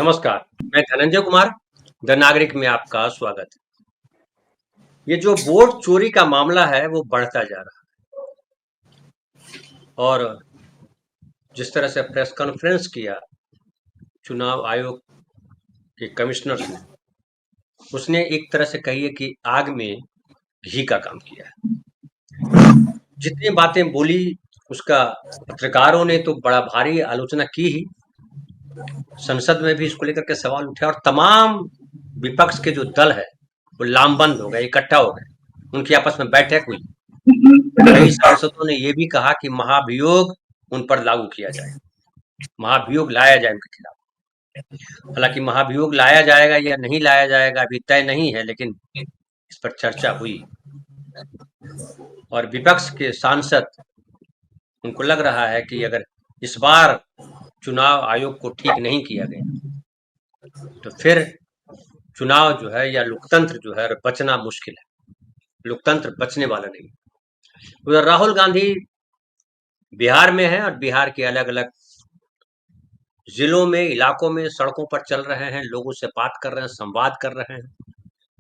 नमस्कार, मैं धनंजय कुमार, द नागरिक में आपका स्वागत है। ये जो वोट चोरी का मामला है वो बढ़ता जा रहा है और जिस तरह से प्रेस कॉन्फ्रेंस किया चुनाव आयोग के कमिश्नर ने, उसने एक तरह से कहिए कि आग में घी का काम किया है। जितनी बातें बोली उसका पत्रकारों ने तो बड़ा भारी आलोचना की ही, संसद में भी इसको लेकर के सवाल उठे और तमाम विपक्ष के जो दल है वो लामबंद हो गए, इकट्ठा हो गए, उनकी आपस में बैठक हुई। कई सांसदों ने ये भी कहा कि महाभियोग उन पर लागू किया जाए, महाभियोग लाया जाए उनके खिलाफ। हालांकि महाभियोग लाया जाएगा या नहीं लाया जाएगा अभी तय नहीं है, लेकिन इस पर चर्चा हुई और विपक्ष के सांसद, उनको लग रहा है कि अगर इस बार चुनाव आयोग को ठीक नहीं किया गया तो फिर चुनाव जो है या लोकतंत्र जो है बचना मुश्किल है, लोकतंत्र बचने वाला नहीं। उधर राहुल गांधी बिहार में है और बिहार के अलग अलग जिलों में, इलाकों में सड़कों पर चल रहे हैं, लोगों से बात कर रहे हैं, संवाद कर रहे हैं।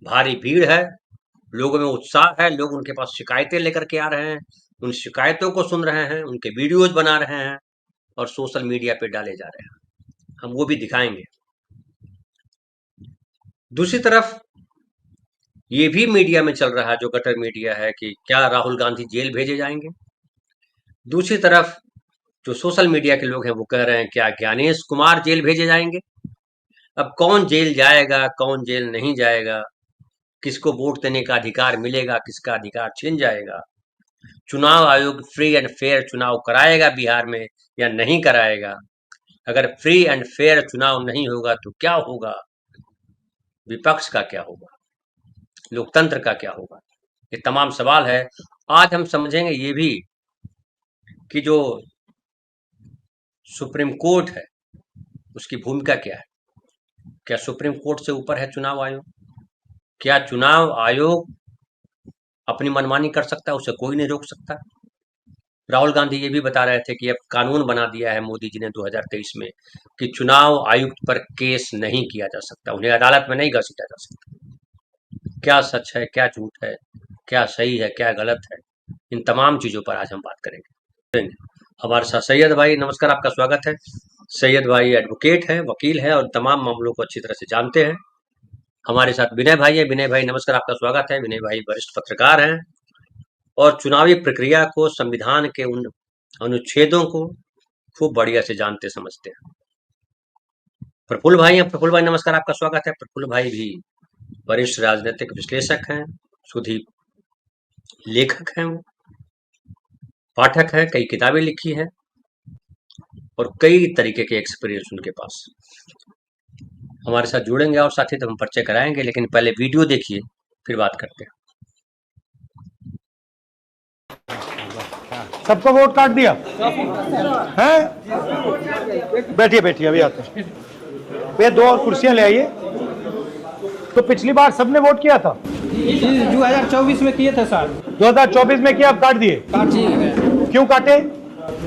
भारी भीड़ है, लोगों में उत्साह है, लोग उनके पास शिकायतें लेकर के आ रहे हैं, उन शिकायतों को सुन रहे हैं, उनके वीडियोज बना रहे हैं और सोशल मीडिया पे डाले जा रहे हैं। हम वो भी दिखाएंगे। दूसरी तरफ ये भी मीडिया में चल रहा है, जो गटर मीडिया है, कि क्या राहुल गांधी जेल भेजे जाएंगे। दूसरी तरफ जो सोशल मीडिया के लोग हैं वो कह रहे हैं क्या ज्ञानेश कुमार जेल भेजे जाएंगे। अब कौन जेल जाएगा, कौन जेल नहीं जाएगा, किसको वोट देने का अधिकार मिलेगा, किसका अधिकार छिन जाएगा, चुनाव आयोग फ्री एंड फेयर चुनाव कराएगा बिहार में या नहीं कराएगा, अगर फ्री एंड फेयर चुनाव नहीं होगा तो क्या होगा, विपक्ष का क्या होगा, लोकतंत्र का क्या होगा, ये तमाम सवाल है। आज हम समझेंगे ये भी कि जो सुप्रीम कोर्ट है उसकी भूमिका क्या है। क्या सुप्रीम कोर्ट से ऊपर है चुनाव आयोग? क्या चुनाव आयोग अपनी मनमानी कर सकता है, उसे कोई नहीं रोक सकता? राहुल गांधी ये भी बता रहे थे कि अब कानून बना दिया है मोदी जी ने 2023 में कि चुनाव आयुक्त पर केस नहीं किया जा सकता, उन्हें अदालत में नहीं घसीटा जा सकता। क्या सच है, क्या झूठ है, क्या सही है, क्या गलत है, इन तमाम चीजों पर आज हम बात करेंगे। हमारे साथ सैयद भाई, नमस्कार, आपका स्वागत है। सैयद भाई एडवोकेट है, वकील है और तमाम मामलों को अच्छी तरह से जानते हैं। हमारे साथ विनय भाई है। विनय भाई नमस्कार, आपका स्वागत है। विनय भाई वरिष्ठ पत्रकार हैं और चुनावी प्रक्रिया को, संविधान के उन अनुच्छेदों को खूब बढ़िया से जानते समझते हैं। प्रफुल्ल भाई हैं। प्रफुल्ल भाई नमस्कार, आपका स्वागत है। प्रफुल्ल भाई भी वरिष्ठ राजनीतिक विश्लेषक हैं, सुधी लेखक हैं, वो पाठक हैं, कई किताबें लिखी हैं और कई तरीके के एक्सपीरियंस उनके पास। हमारे साथ जुड़ेंगे और साथ ही तो हम परिचय कराएंगे, लेकिन पहले वीडियो देखिए फिर बात करते हैं। सबको वोट काट दिया हैं? बैठिए बैठिए, अभी आते हैं। वे 2 और कुर्सियां ले आइए। तो पिछली बार सबने वोट किया था? 2024 में किए थे सर। 2024 में किया, अब काट दिए? क्यों काटे?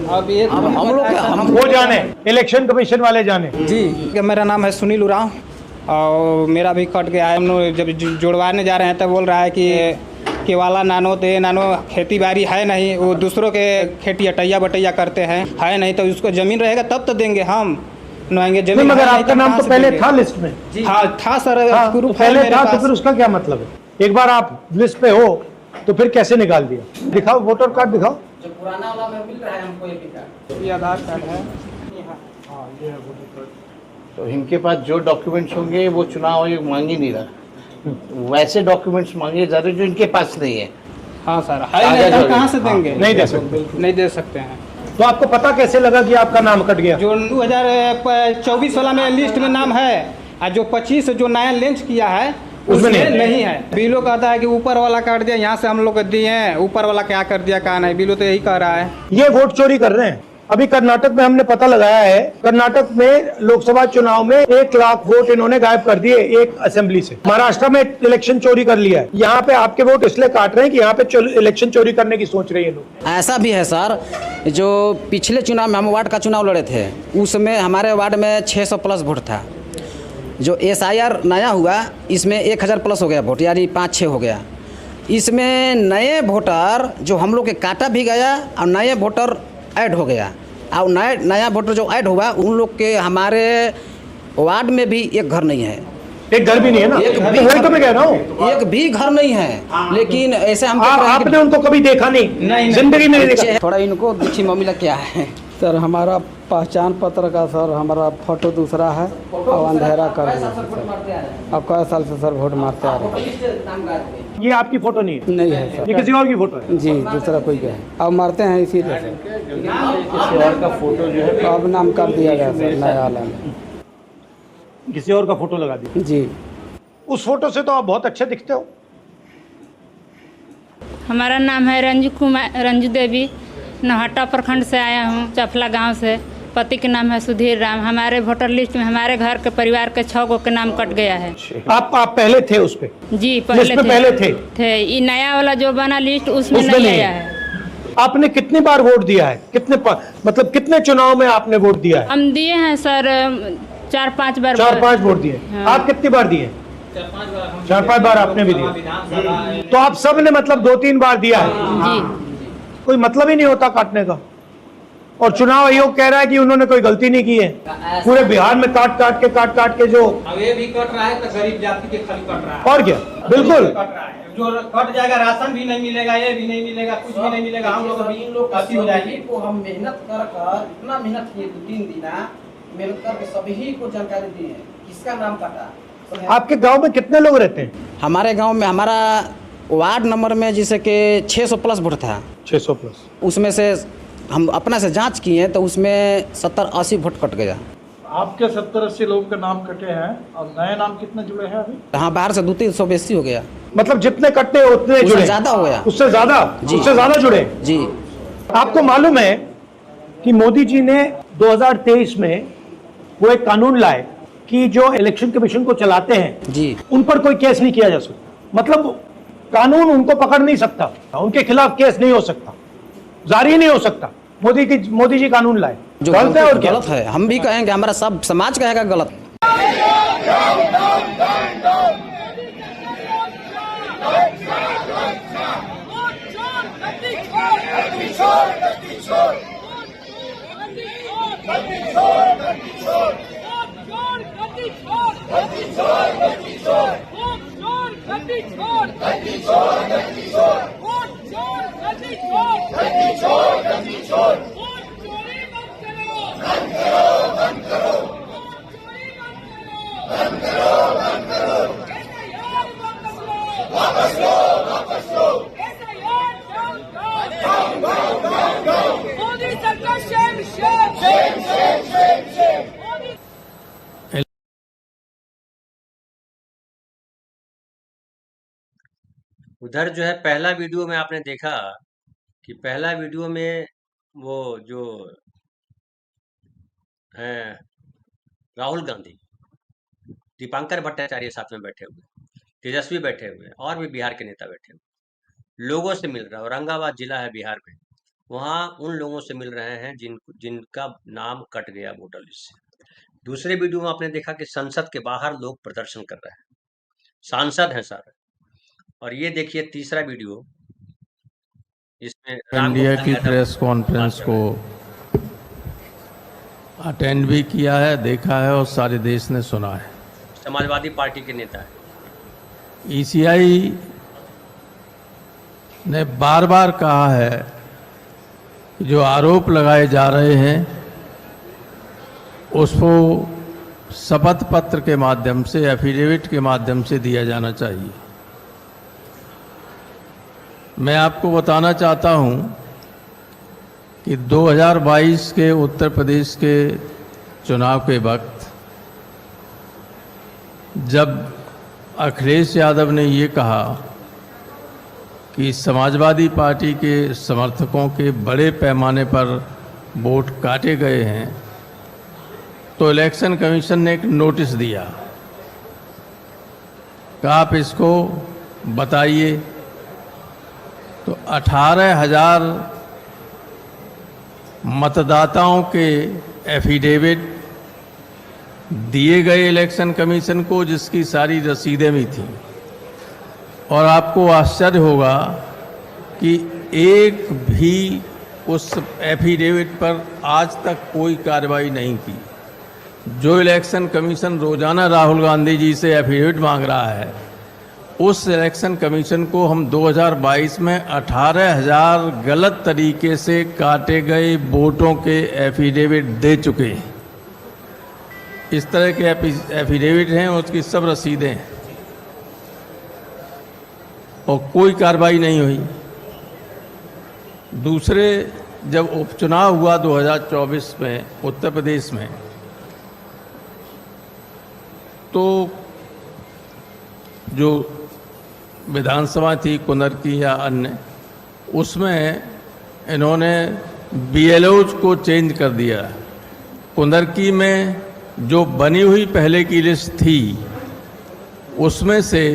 अब ये हम लोग वो जाने, इलेक्शन कमीशन वाले जाने। जी, मेरा नाम है सुनील उरांव और मेरा भी कट गया है। हम लोग जब जुड़वाने जा रहे हैं तब बोल रहा है कि वाला नानो खेती बाड़ी है नहीं, वो दूसरों के खेती अटैया बटैया करते हैं, है नहीं तो उसको जमीन रहेगा तब तो देंगे हम नहाएंगे जमीन। मगर आपका नाम तो पहले था लिस्ट में। हाँ था सर, तो पहले था तो फिर उसका क्या मतलब है? एक बार आप लिस्ट पे हो तो फिर कैसे निकाल दिया? दिखाओ वोटर कार्ड, दिखाओ। जो पुराना वाला में मिल रहा है हमको ये आधार कार्ड है। हाँ, ये है वोटर कार्ड। तो इनके पास जो डॉक्यूमेंट्स होंगे वो चुनाव आयोग मांग ही नहीं रहा, वैसे डॉक्यूमेंट्स मांगे जा रहे जो इनके पास नहीं है। हाँ सर, है नहीं तो कहाँ से देंगे? नहीं दे सकते, नहीं दे सकते हैं। तो आपको पता कैसे लगा कि आपका नाम कट गया? जो 2024 वाला में लिस्ट में नाम है और जो 25 जो नया लॉन्च किया है उसमें नहीं है। बीलो कहता है कि ऊपर वाला काट दिया, यहाँ से हम लोग दिए हैं, ऊपर वाला क्या कर दिया कहा नहीं, बीलो तो यही कह रहा है। ये वोट चोरी कर रहे हैं। अभी कर्नाटक में हमने पता लगाया है, कर्नाटक में लोकसभा चुनाव में 1 लाख वोट इन्होंने गायब कर दिए एक असेंबली से। महाराष्ट्र में इलेक्शन चोरी कर लिया है। यहाँ पे आपके वोट इसलिए काट रहे हैं कि यहाँ पे इलेक्शन चोरी करने की सोच रहे हैं लोग। ऐसा भी है सर, जो पिछले चुनाव में हम वार्ड का चुनाव लड़े थे उसमें हमारे वार्ड में 600 प्लस वोट था जो SIR नया हुआ इसमें 1000 प्लस हो गया वोट, यानी 5-6 हो गया। इसमें नए वोटर जो हम लोग के काटा भी गया और नए वोटर ऐड हो गया, और नया वोटर जो ऐड हुआ उन लोग के हमारे वार्ड में भी एक घर नहीं है, एक घर भी नहीं है ना, वही तो मैं कह रहा हूँ, एक भी घर नहीं है। लेकिन ऐसे हम आपने उनको कभी देखा नहीं, जिंदगी में नहीं देखा। थोड़ा इनको देखिए मामला क्या है। सर हमारा पहचान पत्र का सर हमारा फोटो दूसरा है और अंधेरा कर दिया सर। अब कई साल से सर वोट मारते आ रहे हैं। ये आपकी फोटो नहीं है? नहीं है सर, ये किसी और की फोटो है? जी दूसरा कोई है, अब मारते हैं इसीलिए सर। किसी और का फोटो जो है अब नाम कर दिया गया सर नया वाला में, किसी और का फोटो लगा दिया जी। उस फोटो से तो आप बहुत अच्छे दिखते हो। हमारा नाम है रंजू देवी, नौहट्टा प्रखंड से आया हूँ, चफला गांव से। पति के नाम है सुधीर राम। हमारे वोटर लिस्ट में हमारे घर के परिवार के 6 गो के नाम कट गया है। आप पहले थे उस पे? जी लिस्ट में पहले थे। ये नया वाला जो बना लिस्ट उसमें नहीं आया है। आपने कितनी बार वोट दिया है? मतलब कितने चुनाव में आपने वोट दिया है? हम दिए हैं सर 4-5 बार। 4-5 वोट दिए। हाँ। आप कितनी बार दिए? 4-5 बार आपने भी दिया। तो आप सब ने मतलब 2-3 बार दिया है? जी। कोई मतलब ही नहीं होता काटने का। और चुनाव आयोग कह रहा है कि उन्होंने कोई गलती नहीं की है। पूरे बिहार में काट काट के जो ये भी कट रहा है तो गरीब जाति के खाली कट रहा है। और क्या, बिल्कुल कट रहा है। जो कट जाएगा राशन भी नहीं मिलेगा, ये भी नहीं मिलेगा, कुछ भी नहीं मिलेगा। हम लोग भी गलती हो जाएगी। को हम मेहनत कर इतना मेहनत किए 2-3 दिन मेहनत करके सभी को जानकारी दी है किसका नाम कटा। आपके गांव में कितने लोग रहते हैं? हमारे गांव में हमारा वार्ड नंबर में जैसे कि 600 प्लस वोट था, 600 प्लस। उसमें से हम अपना से जांच किए तो उसमें 70-80 वोट कट गया। आपके 70-80 लोगों के नाम कटे हैं और नए नाम कितने जुड़े हैं अभी? हाँ, बाहर से 200-300 बेसी हो गया। मतलब जितने कट्टे उतने जुड़े? ज्यादा हो गया। उससे ज्यादा? जी। उससे ज्यादा जुड़े जी। आपको मालूम है कि मोदी जी ने 2023 में वो एक कानून लाए कि जो इलेक्शन कमीशन को चलाते हैं जी, उन पर कोई केस नहीं किया जा सकता। मतलब कानून उनको पकड़ नहीं सकता, उनके खिलाफ केस नहीं हो सकता, जारी नहीं हो सकता। मोदी जी कानून लाए, जो गलत है। और क्या गलत है, हम भी कहेंगे, हमारा सब समाज कहेगा गलत। उधर जो है पहला वीडियो में आपने देखा कि पहला वीडियो में वो जो हैं राहुल गांधी, दीपांकर भट्टाचार्य साथ में बैठे हुए, तेजस्वी बैठे हुए और भी बिहार के नेता बैठे हुए, लोगों से मिल रहा है। औरंगाबाद जिला है बिहार में, वहाँ उन लोगों से मिल रहे हैं जिनका नाम कट गया वोटर लिस्ट से। दूसरे वीडियो में आपने देखा कि संसद के बाहर लोग प्रदर्शन कर रहे हैं, सांसद हैं सारे। और ये देखिए तीसरा वीडियो, इसमें इंडिया की प्रेस कॉन्फ्रेंस को अटेंड भी किया है, देखा है और सारे देश ने सुना है। समाजवादी पार्टी के नेता है। ईसीआई ने बार बार कहा है कि जो आरोप लगाए जा रहे हैं उसको शपथ पत्र के माध्यम से, एफिडेविट के माध्यम से दिया जाना चाहिए। मैं आपको बताना चाहता हूं कि 2022 के उत्तर प्रदेश के चुनाव के वक्त जब अखिलेश यादव ने ये कहा कि समाजवादी पार्टी के समर्थकों के बड़े पैमाने पर वोट काटे गए हैं, तो इलेक्शन कमीशन ने एक नोटिस दिया कि आप इसको बताइए। तो 18,000 मतदाताओं के एफिडेविट दिए गए इलेक्शन कमीशन को, जिसकी सारी रसीदें भी थी। और आपको आश्चर्य होगा कि एक भी उस एफिडेविट पर आज तक कोई कार्रवाई नहीं की। जो इलेक्शन कमीशन रोजाना राहुल गांधी जी से एफिडेविट मांग रहा है, उस इलेक्शन कमीशन को हम 2022 में 18,000 गलत तरीके से काटे गए वोटों के एफिडेविट दे चुके हैं। इस तरह के एफिडेविट हैं, उसकी सब रसीदें हैं, और कोई कार्रवाई नहीं हुई। दूसरे, जब उपचुनाव हुआ 2024 में उत्तर प्रदेश में, तो जो विधानसभा थी कुंदर की या अन्य, उसमें इन्होंने बीएलओज को चेंज कर दिया। कुंदर की में जो बनी हुई पहले की लिस्ट थी, उसमें से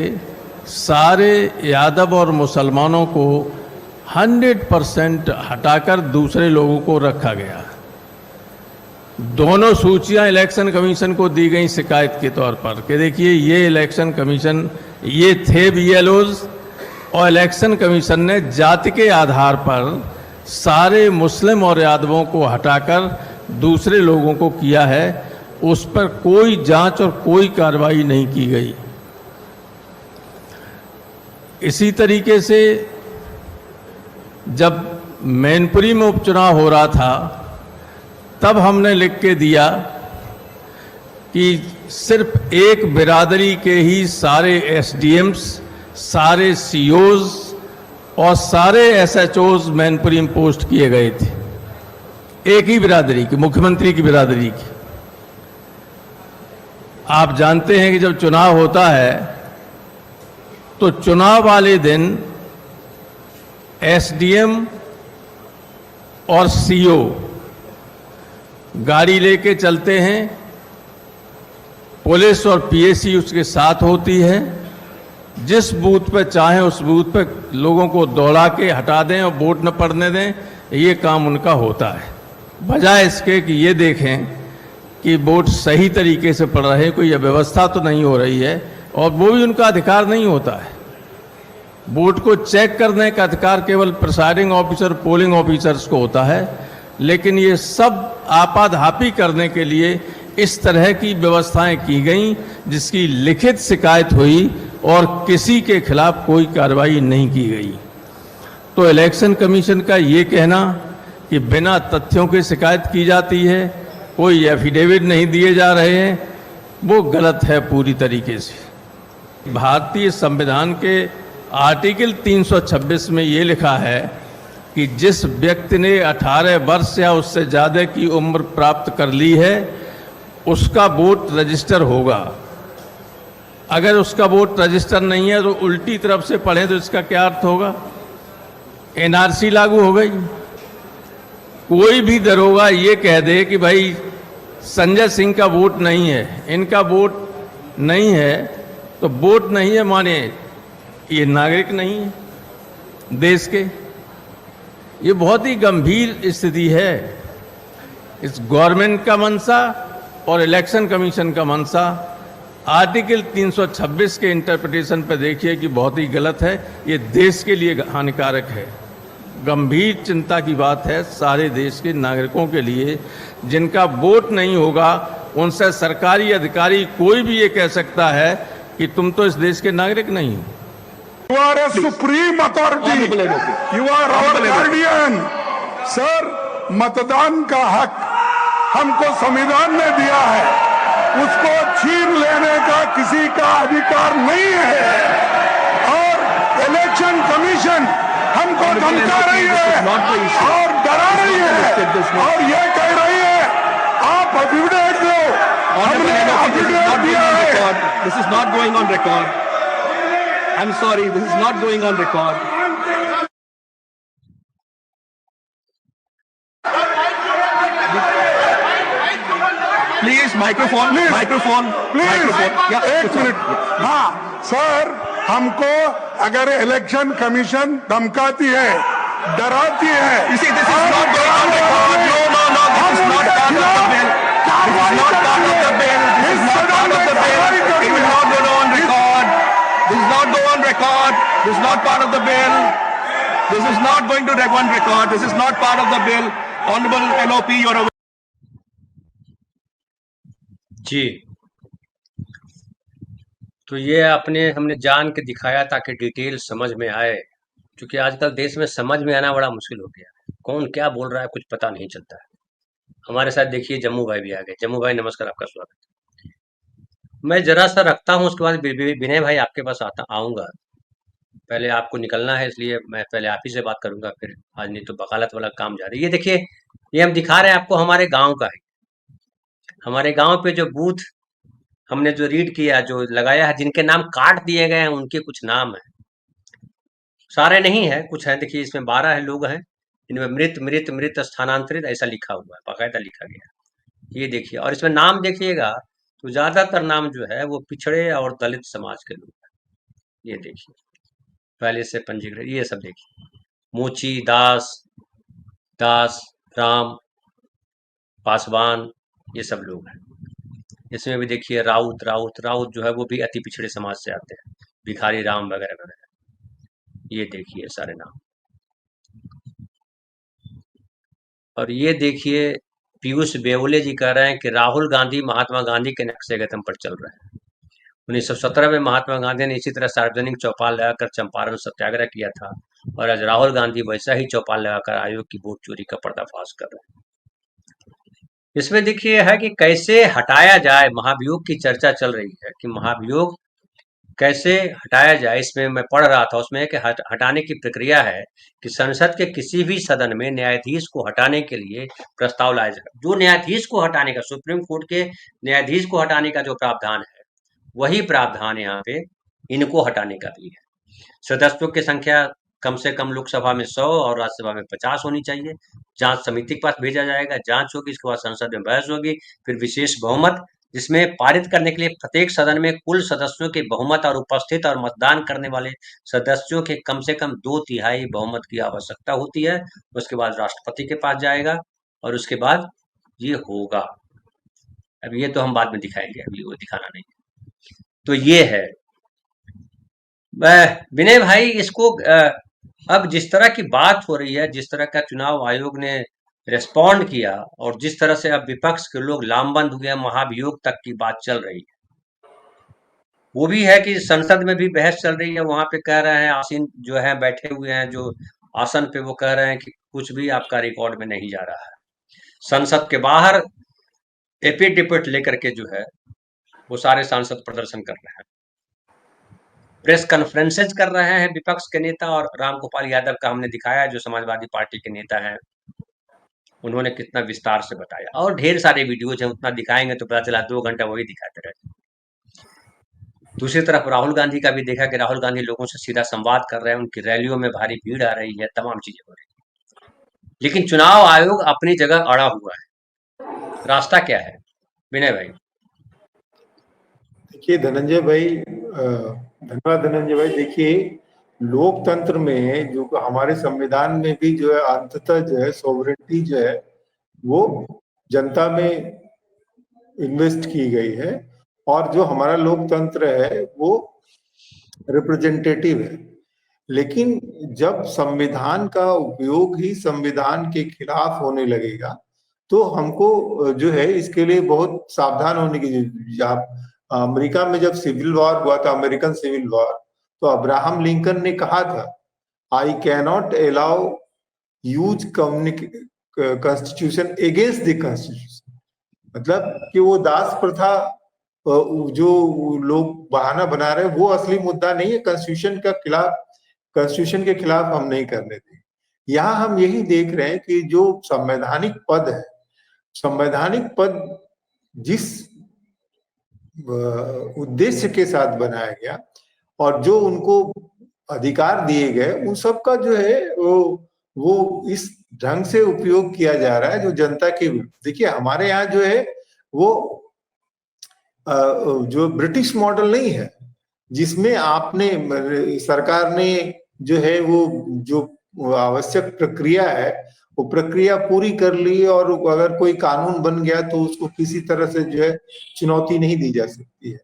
सारे यादव और मुसलमानों को 100% हटाकर दूसरे लोगों को रखा गया। दोनों सूचियां इलेक्शन कमीशन को दी गई शिकायत के तौर पर कि देखिए ये इलेक्शन कमीशन, ये थे बीएलओज, और इलेक्शन कमीशन ने जाति के आधार पर सारे मुस्लिम और यादवों को हटाकर दूसरे लोगों को किया है। उस पर कोई जांच और कोई कार्रवाई नहीं की गई। इसी तरीके से जब मैनपुरी में उपचुनाव हो रहा था, तब हमने लिख के दिया कि सिर्फ एक बिरादरी के ही सारे एसडीएम्स, सारे सीओज और सारे एसएचओज मैनपुरी में पोस्ट किए गए थे। एक ही बिरादरी की, मुख्यमंत्री की बिरादरी की। आप जानते हैं कि जब चुनाव होता है तो चुनाव वाले दिन एसडीएम और सीओ गाड़ी लेके चलते हैं, पुलिस और पीएसी उसके साथ होती है। जिस बूथ पे चाहे उस बूथ पे लोगों को दौड़ा के हटा दें और वोट न पड़ने दें, ये काम उनका होता है। बजाय इसके कि ये देखें कि वोट सही तरीके से पड़ रहे, कोई अव्यवस्था तो नहीं हो रही है, और वो भी उनका अधिकार नहीं होता है। वोट को चेक करने का अधिकार केवल प्रिसाइडिंग ऑफिसर, पोलिंग ऑफिसर्स को होता है। लेकिन ये सब आपाधापी करने के लिए इस तरह की व्यवस्थाएं की गई, जिसकी लिखित शिकायत हुई और किसी के खिलाफ कोई कार्रवाई नहीं की गई। तो इलेक्शन कमीशन का ये कहना कि बिना तथ्यों के शिकायत की जाती है, कोई एफिडेविट नहीं दिए जा रहे हैं, वो गलत है पूरी तरीके से। भारतीय संविधान के आर्टिकल 326 में ये लिखा है कि जिस व्यक्ति ने 18 वर्ष या उससे ज़्यादा की उम्र प्राप्त कर ली है, उसका वोट रजिस्टर होगा। अगर उसका वोट रजिस्टर नहीं है तो उल्टी तरफ से पढ़ें तो इसका क्या अर्थ होगा? एनआरसी लागू हो गई। कोई भी दरोगा ये कह दे कि भाई संजय सिंह का वोट नहीं है, इनका वोट नहीं है, तो वोट नहीं है माने ये नागरिक नहीं है देश के। ये बहुत ही गंभीर स्थिति है। इस गवर्नमेंट का मंशा और इलेक्शन कमीशन का मंशा आर्टिकल 326 के इंटरप्रिटेशन पर देखिए कि बहुत ही गलत है। ये देश के लिए हानिकारक है। गंभीर चिंता की बात है सारे देश के नागरिकों के लिए। जिनका वोट नहीं होगा उनसे सरकारी अधिकारी कोई भी ये कह सकता है कि तुम तो इस देश के नागरिक नहीं हो। You are a supreme authority. You are our guardian. Sir, मतदान का हक हमको संविधान ने दिया है, उसको छीन लेने का किसी का अधिकार नहीं है। और इलेक्शन कमीशन हमको धमका रही है और डरा रही है और ये कह रही है आप एफिडेविट दो। हमने एफिडेविट दिया है। This is not going on record. I'm sorry, this is not going on record. Please, microphone, please. Microphone, please. Microphone. Yeah, एक मिनट। हाँ सर, हमको अगर इलेक्शन कमीशन धमकाती है, डराती है, You see, this is not going on record. No, this is not part of the bill. This is not part of the bill. part of the bill. It will not go on record. This is not go on record. This is not part of the bill. This is not going to go on record. This is not part of the bill. Honorable LOP, you're aware. जी, तो ये हमने जान के दिखाया ताकि detail समझ में आए, क्योंकि आजकल देश में समझ में आना बड़ा मुश्किल हो गया है। कौन क्या बोल रहा है कुछ पता नहीं चलता है। हमारे साथ देखिए जम्मू भाई भी आ गए। जम्मू भाई नमस्कार, आपका स्वागत। मैं जरा सा रखता हूँ, उसके बाद विनय भाई आपके पास आऊंगा। पहले आपको निकलना है, इसलिए मैं पहले आप ही से बात करूंगा, फिर आज नहीं तो वकालत वाला काम जा रही है। ये देखिए, ये हम दिखा रहे हैं आपको, हमारे गांव का है। हमारे गांव पे जो बूथ हमने जो रीड किया, जो लगाया है, जिनके नाम काट दिए गए हैं, उनके कुछ नाम है। सारे नहीं है, कुछ है। देखिए इसमें 12 लोग हैं, इनमें मृत मृत मृत स्थानांतरित ऐसा लिखा हुआ है, बाकायदा लिखा गया है। ये देखिए, और इसमें नाम देखिएगा तो ज्यादातर नाम जो है वो पिछड़े और दलित समाज के लोग हैं। ये देखिए, पहले से पंजीकृत, ये सब देखिए, मोची, दास, राम, पासवान, ये सब लोग हैं। इसमें भी देखिए राउत जो है वो भी अति पिछड़े समाज से आते हैं, भिखारी राम वगैरह वगैरह। ये देखिए सारे नाम। और ये देखिए, पीयूष बेवले जी कह रहे हैं कि राहुल गांधी महात्मा गांधी के नक्शे कदम पर चल रहे हैं। 1917 में महात्मा गांधी ने इसी तरह सार्वजनिक चौपाल लगाकर चंपारण सत्याग्रह किया था, और आज राहुल गांधी वैसा ही चौपाल लगाकर आयोग की वोट चोरी का पर्दाफाश कर रहे हैं। इसमें देखिए है कि कैसे हटाया जाए, महाभियोग की चर्चा चल रही है कि महाभियोग कैसे हटाया जाए। इसमें मैं पढ़ रहा था, उसमें कि हटाने की प्रक्रिया है कि संसद के किसी भी सदन में न्यायाधीश को हटाने के लिए प्रस्ताव लाया जाए। जो न्यायाधीश को हटाने का, सुप्रीम कोर्ट के न्यायाधीश को हटाने का जो प्रावधान है, वही प्रावधान यहाँ पे इनको हटाने का भी है। सदस्यों की संख्या कम से कम लोकसभा में 100 और राज्यसभा में 50 होनी चाहिए। जांच समिति के पास भेजा जाएगा, जांच होगी, इसके बाद संसद में बहस होगी, फिर विशेष बहुमत, जिसमें पारित करने के लिए प्रत्येक सदन में कुल सदस्यों के बहुमत और उपस्थित और मतदान करने वाले सदस्यों के कम से कम 2/3 बहुमत की आवश्यकता होती है। उसके बाद राष्ट्रपति के पास जाएगा और उसके बाद ये होगा। अब ये तो हम बाद में दिखाएंगे, अभी वो दिखाना नहीं। तो ये है विनय भाई, इसको अब जिस तरह की बात हो रही है, जिस तरह का चुनाव आयोग ने रेस्पॉन्ड किया, और जिस तरह से अब विपक्ष के लोग लामबंद हुए, महाभियोग तक की बात चल रही है। वो भी है कि संसद में भी बहस चल रही है, वहां पे कह रहे हैं आसीन जो है बैठे हुए हैं जो आसन पे, वो कह रहे हैं कि कुछ भी आपका रिकॉर्ड में नहीं जा रहा है। संसद के बाहर एफिडेविट लेकर के जो है वो सारे सांसद प्रदर्शन कर रहे हैं, प्रेस कॉन्फ्रेंसेज कर रहे हैं विपक्ष के नेता। और रामगोपाल यादव का हमने दिखाया, जो समाजवादी पार्टी के नेता हैं, उन्होंने कितना विस्तार से बताया, और ढेर सारे वीडियोज हैं, उतना दिखाएंगे तो पता चला 2 घंटा वही दिखाते रहते। दूसरी तरफ राहुल गांधी का भी देखा कि राहुल गांधी लोगों से सीधा संवाद कर रहे हैं, उनकी रैलियों में भारी भीड़ आ रही है, तमाम चीजें हो रही है। लेकिन चुनाव आयोग अपनी जगह अड़ा हुआ है। रास्ता क्या है विनय भाई? देखिए धनंजय भाई, धन्यवाद धनंजय भाई। देखिए, लोकतंत्र में जो हमारे संविधान में भी जो है अंततः जो है सॉवरेनिटी जो है वो जनता में इन्वेस्ट की गई है, और जो हमारा लोकतंत्र है वो रिप्रेजेंटेटिव है। लेकिन जब संविधान का उपयोग ही संविधान के खिलाफ होने लगेगा तो हमको जो है इसके लिए बहुत सावधान होने की जरूरत है। अमेरिका में जब सिविल वॉर हुआ था, अमेरिकन सिविल वॉर, तो अब्राहम लिंकन ने कहा था, I cannot allow use constitution against the constitution. मतलब कि वो दास प्रथा जो लोग बहाना बना रहे हैं वो असली मुद्दा नहीं है। कॉन्स्टिट्यूशन के खिलाफ हम नहीं करने देंगे। यहाँ हम यही देख रहे हैं कि जो संवैधानिक पद है, संवैधानिक पद जिस उद्देश्य के साथ बनाया गया और जो उनको अधिकार दिए गए, उन सब का जो है वो इस ढंग से उपयोग किया जा रहा है जो जनता की। देखिए हमारे यहाँ जो है वो जो ब्रिटिश मॉडल नहीं है, जिसमें आपने सरकार ने जो है वो जो आवश्यक प्रक्रिया है वो प्रक्रिया पूरी कर ली और अगर कोई कानून बन गया तो उसको किसी तरह से जो है चुनौती नहीं दी जा सकती है,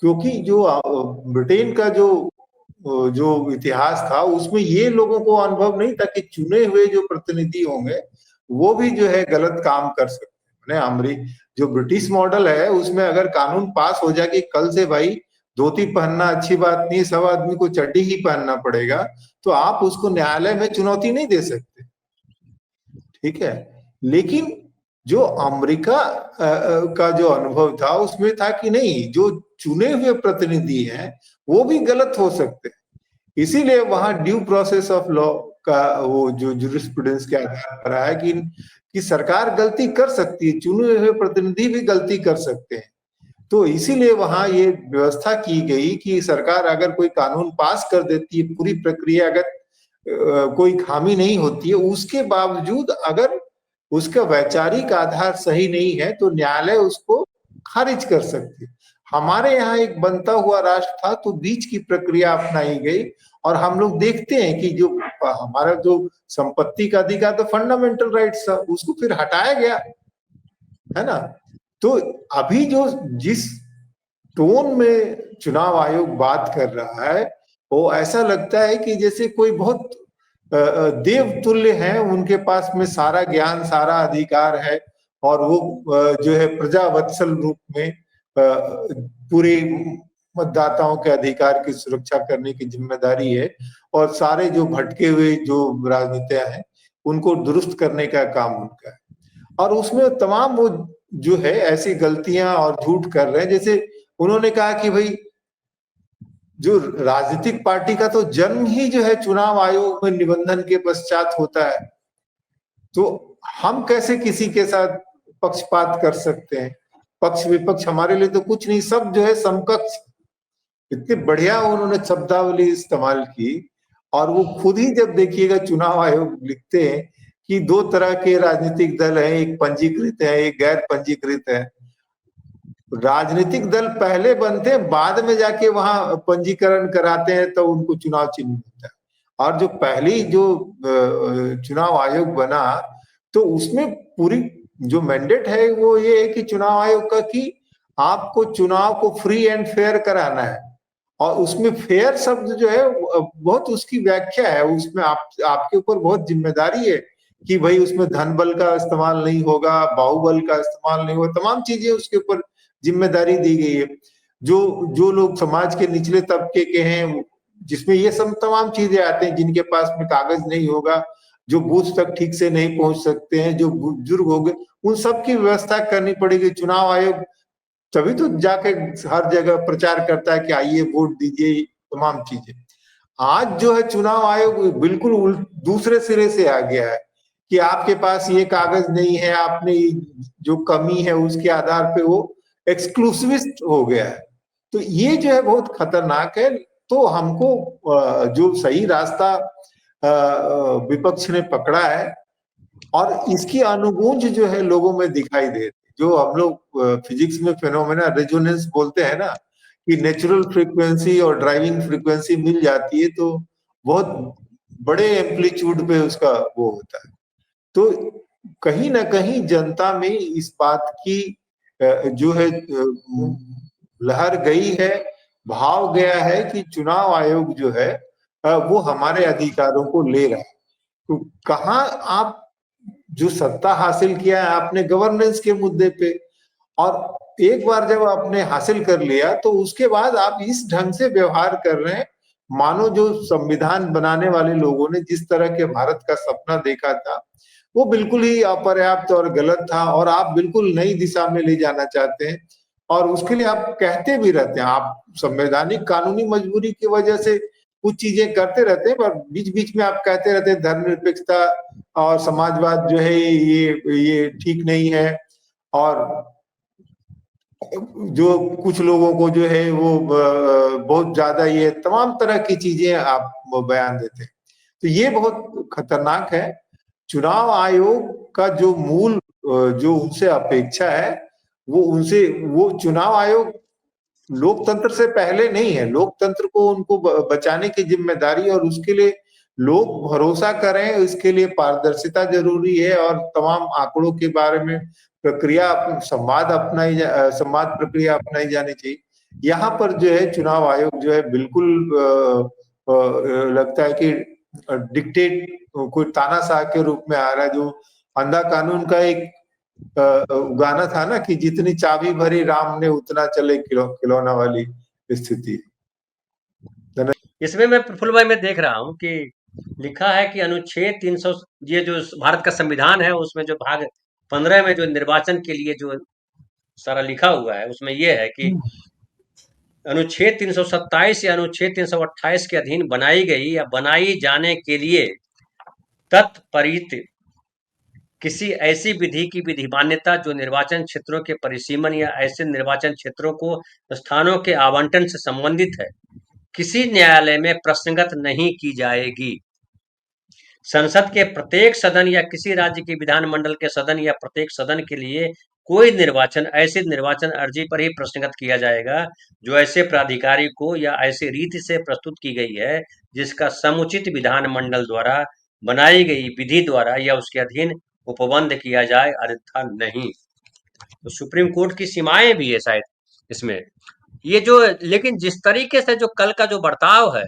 क्योंकि जो ब्रिटेन का जो इतिहास था उसमें ये लोगों को अनुभव नहीं था कि चुने हुए जो प्रतिनिधि होंगे वो भी जो है गलत काम कर सकते हैं। जो ब्रिटिश मॉडल है उसमें अगर कानून पास हो जाए कि कल से भाई धोती पहनना अच्छी बात नहीं, सब आदमी को चड्डी ही पहनना पड़ेगा, तो आप उसको न्यायालय में चुनौती नहीं दे सकते, ठीक है। लेकिन जो अमेरिका का जो अनुभव था उसमें था कि नहीं, जो चुने हुए प्रतिनिधि हैं वो भी गलत हो सकते हैं। इसीलिए वहां ड्यू प्रोसेस ऑफ लॉ का वो जो जूरिस्प्रूडेंस के आधार पर है कि सरकार गलती कर सकती है, चुने हुए प्रतिनिधि भी गलती कर सकते हैं। तो इसीलिए वहां ये व्यवस्था की गई कि सरकार अगर कोई कानून पास कर देती है, पूरी प्रक्रिया अगर कोई खामी नहीं होती है, उसके बावजूद अगर उसका वैचारिक आधार सही नहीं है तो न्यायालय उसको खारिज कर सकती है। हमारे यहाँ एक बनता हुआ राष्ट्र था तो बीच की प्रक्रिया अपनाई गई और हम लोग देखते हैं कि जो हमारा जो संपत्ति का अधिकार तो फंडामेंटल राइट्स था, उसको फिर हटाया गया, है ना। तो अभी जो जिस टोन में चुनाव आयोग बात कर रहा है वो ऐसा लगता है कि जैसे कोई बहुत देव तुल्य है, उनके पास में सारा ज्ञान सारा अधिकार है और वो जो है प्रजावत्सल रूप में पूरे मतदाताओं के अधिकार की सुरक्षा करने की जिम्मेदारी है और सारे जो भटके हुए जो राजनीतियां हैं उनको दुरुस्त करने का काम उनका है। और उसमें तमाम वो जो है ऐसी गलतियां और झूठ कर रहे हैं। जैसे उन्होंने कहा कि भाई जो राजनीतिक पार्टी का तो जन्म ही जो है चुनाव आयोग में निबंधन के पश्चात होता है, तो हम कैसे किसी के साथ पक्षपात कर सकते हैं। पक्ष विपक्ष हमारे लिए तो कुछ नहीं, सब जो है समकक्ष। इतनी बढ़िया उन्होंने शब्दावली इस्तेमाल की। और वो खुद ही जब देखिएगा चुनाव आयोग लिखते हैं कि दो तरह के राजनीतिक दल हैं, एक पंजीकृत है एक गैर पंजीकृत है। राजनीतिक दल पहले बनते हैं, बाद में जाके वहां पंजीकरण कराते हैं तो उनको चुनाव चिन्ह मिलता है। और जो पहली जो चुनाव आयोग बना तो उसमें पूरी जो मैंडेट है वो ये है कि चुनाव आयोग का कि आपको चुनाव को फ्री एंड फेयर कराना है। और उसमें फेयर शब्द जो है बहुत उसकी व्याख्या है, उसमें आपके ऊपर बहुत जिम्मेदारी है कि भाई उसमें धन बल का इस्तेमाल नहीं होगा, बाहुबल का इस्तेमाल नहीं होगा, तमाम चीजें उसके ऊपर जिम्मेदारी दी गई है। जो लोग समाज के निचले तबके के हैं जिसमें ये सब तमाम चीजें आते हैं, जिनके पास में कागज नहीं होगा, जो बूथ तक ठीक से नहीं पहुंच सकते हैं, जो बुजुर्ग हो गए, उन सब की व्यवस्था करनी पड़ेगी। चुनाव आयोग तभी तो जाके हर जगह प्रचार करता है कि आइए वोट दीजिए, तमाम चीजें। आज जो है चुनाव आयोग बिल्कुल दूसरे सिरे से आ गया है कि आपके पास ये कागज नहीं है, आपने जो कमी है उसके आधार पे वो एक्सक्लूसिविस्ट हो गया है। तो ये जो है बहुत खतरनाक है। तो हमको जो सही रास्ता विपक्ष ने पकड़ा है और इसकी अनुगूंज जो है लोगों में दिखाई दे रही, जो हम लोग फिजिक्स में फेनोमेना रेजोनेंस बोलते हैं ना, कि नेचुरल फ्रीक्वेंसी और ड्राइविंग फ्रीक्वेंसी मिल जाती है तो बहुत बड़े एम्पलीट्यूड पे उसका वो होता है। तो कहीं ना कहीं जनता में इस बात की जो है लहर गई है, भाव गया है कि चुनाव आयोग जो है वो हमारे अधिकारों को ले रहा है। तो कहाँ आप जो सत्ता हासिल किया है आपने गवर्नेंस के मुद्दे पे, और एक बार जब आपने हासिल कर लिया तो उसके बाद आप इस ढंग से व्यवहार कर रहे हैं मानो जो संविधान बनाने वाले लोगों ने जिस तरह के भारत का सपना देखा था वो बिल्कुल ही अपर्याप्त और गलत था और आप बिल्कुल नई दिशा में ले जाना चाहते हैं। और उसके लिए आप कहते भी रहते हैं, आप संवैधानिक कानूनी मजबूरी की वजह से कुछ चीजें करते रहते हैं, पर बीच बीच में आप कहते रहते हैं धर्मनिरपेक्षता और समाजवाद जो है ये ठीक नहीं है। और जो कुछ लोगों को जो है वो बहुत ज्यादा ये तमाम तरह की चीजें आप बयान देते हैं। तो ये बहुत खतरनाक है। चुनाव आयोग का जो मूल जो उनसे अपेक्षा है वो चुनाव आयोग लोकतंत्र से पहले नहीं है। लोकतंत्र को उनको बचाने की जिम्मेदारी और उसके लिए लोग भरोसा करें, इसके लिए पारदर्शिता जरूरी है और तमाम आंकड़ों के बारे में प्रक्रिया संवाद प्रक्रिया अपनाई जानी चाहिए। यहाँ पर जो है चुनाव आयोग जो है बिल्कुल लगता है कि डिक्टेट कोई तानाशाह के रूप में आ रहा है। जो अंधा कानून का एक गाना था ना कि जितनी चाबी भरी राम ने उतना चले खिलौना वाली स्थिति। इसमें मैं प्रफुल्ल भाई मैं देख रहा हूँ कि लिखा है कि अनुच्छेद 300, ये जो भारत का संविधान है उसमें जो भाग 15 में जो निर्वाचन के लिए जो सारा लिखा हुआ है उसमें ये है कि अनुच्छेद 327 या अनुच्छेद 328 के अधीन बनाई गई या बनाई जाने के लिए तत्परित किसी ऐसी विधि की विधि मान्यता जो निर्वाचन क्षेत्रों के परिसीमन या ऐसे निर्वाचन क्षेत्रों को स्थानों के आवंटन से संबंधित है, किसी न्यायालय में प्रश्नगत नहीं की जाएगी। संसद के प्रत्येक सदन या किसी राज्य के विधानमंडल के सदन या प्रत्येक सदन के लिए कोई निर्वाचन ऐसी निर्वाचन अर्जी पर ही प्रश्नगत किया जाएगा जो ऐसे प्राधिकारी को या ऐसी रीति से प्रस्तुत की गई है जिसका समुचित विधानमंडल द्वारा बनाई गई विधि द्वारा या उसके अधीन उपबंध किया जाए, अन्यथा नहीं। तो सुप्रीम कोर्ट की सीमाएं भी है शायद इसमें ये जो, लेकिन जिस तरीके से जो कल का जो बर्ताव है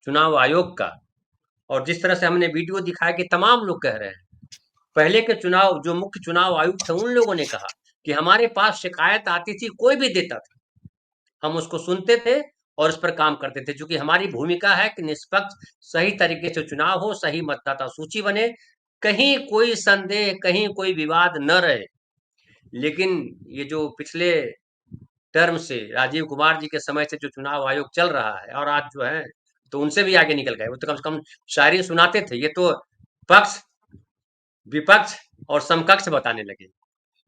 चुनाव आयोग का और जिस तरह से हमने वीडियो दिखाया कि तमाम लोग कह रहे हैं, पहले के चुनाव जो मुख्य चुनाव आयुक्त थे उन लोगों ने कहा कि हमारे पास शिकायत आती थी, कोई भी देता था, हम उसको सुनते थे और उस पर काम करते थे, क्योंकि हमारी भूमिका है कि निष्पक्ष सही तरीके से चुनाव हो, सही मतदाता सूची बने, कहीं कोई संदेह, कहीं कोई विवाद न रहे। लेकिन ये जो पिछले टर्म से राजीव कुमार जी के समय से जो चुनाव आयोग चल रहा है और आज जो है तो उनसे भी आगे निकल गए। वो तो कम से कम शायरी सुनाते थे, ये तो पक्ष विपक्ष और समकक्ष बताने लगे,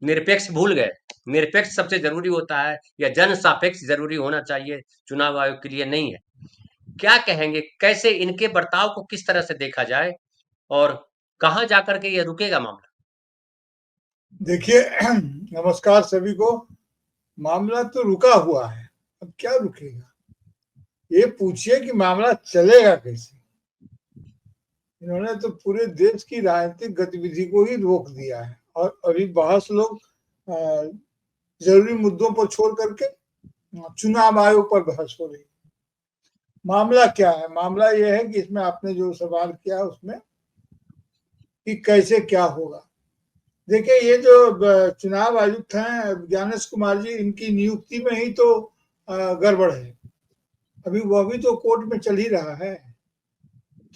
निरपेक्ष भूल गए। निरपेक्ष सबसे जरूरी होता है या जन सापेक्ष जरूरी होना चाहिए, चुनाव आयोग के लिए नहीं है। क्या कहेंगे, कैसे इनके बर्ताव को किस तरह से देखा जाए और कहां जाकर के ये रुकेगा मामला? देखिए नमस्कार सभी को। मामला तो रुका हुआ है, अब क्या रुकेगा? ये पूछिए कि मामला चलेगा कैसे। इन्होंने तो पूरे देश की राजनीतिक गतिविधि को ही रोक दिया है और अभी बहस लोग जरूरी मुद्दों पर छोड़ करके चुनाव आयोग पर बहस हो रही है। मामला क्या है? मामला यह है कि इसमें आपने जो सवाल किया उसमें कि कैसे क्या होगा। देखिए, ये जो चुनाव आयुक्त हैं ज्ञानेश कुमार जी, इनकी नियुक्ति में ही तो गड़बड़ है। अभी वह भी तो कोर्ट में चल ही रहा है।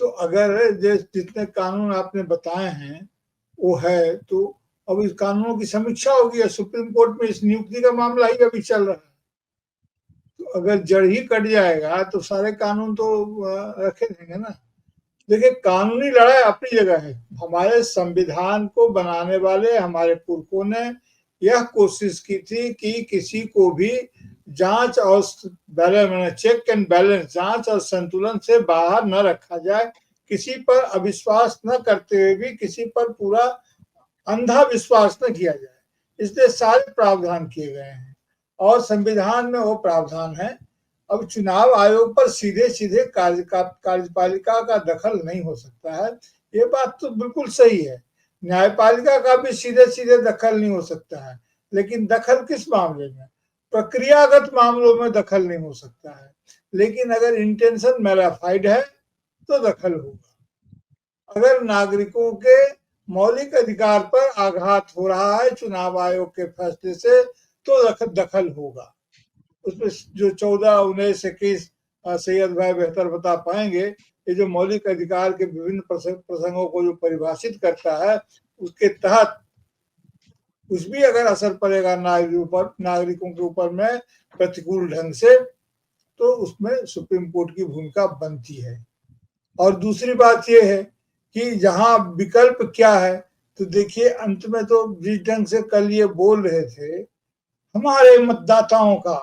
तो अगर जितने कानून आपने बताए हैं वो है, तो अब इस कानूनों की समीक्षा होगी। सुप्रीम कोर्ट में इस नियुक्ति का मामला ही अभी चल रहा है। तो अगर जड़ ही कट जाएगा तो सारे कानून तो रखे रहेंगे ना। देखिए, कानूनी लड़ाई अपनी जगह है। हमारे संविधान को बनाने वाले हमारे पुरखों ने यह कोशिश की थी कि किसी को भी जांच और चेक एंड बैलेंस, जांच और संतुलन से बाहर न रखा जाए। किसी पर अविश्वास न करते हुए भी किसी पर पूरा अंधा विश्वास न किया जाए, इसलिए सारे प्रावधान किए गए हैं और संविधान में वो प्रावधान है। अब चुनाव आयोग पर सीधे सीधे कार्यपालिका का दखल नहीं हो सकता है, ये बात तो बिल्कुल सही है। न्यायपालिका का भी सीधे सीधे दखल नहीं हो सकता है, लेकिन दखल किस मामले में? प्रक्रियागत मामलों में दखल नहीं हो सकता है। लेकिन अगर इंटेंशन मैलाफाइड है तो दखल होगा। अगर नागरिकों के मौलिक अधिकार पर आघात हो रहा है चुनाव आयोग के फैसले से, तो दखल होगा। उसमें जो 14, 19, 21 सैयद भाई बेहतर बता पाएंगे, ये जो मौलिक अधिकार के विभिन्न प्रसंगों को जो परिभाषित करता है, उसके तहत कुछ भी अगर असर पड़ेगा नागरिकों के ऊपर में प्रतिकूल ढंग से, तो उसमें सुप्रीम कोर्ट की भूमिका बनती है। और दूसरी बात यह है कि जहां विकल्प क्या है, तो देखिए अंत में तो जिस ढंग से कल ये बोल रहे थे हमारे मतदाताओं का,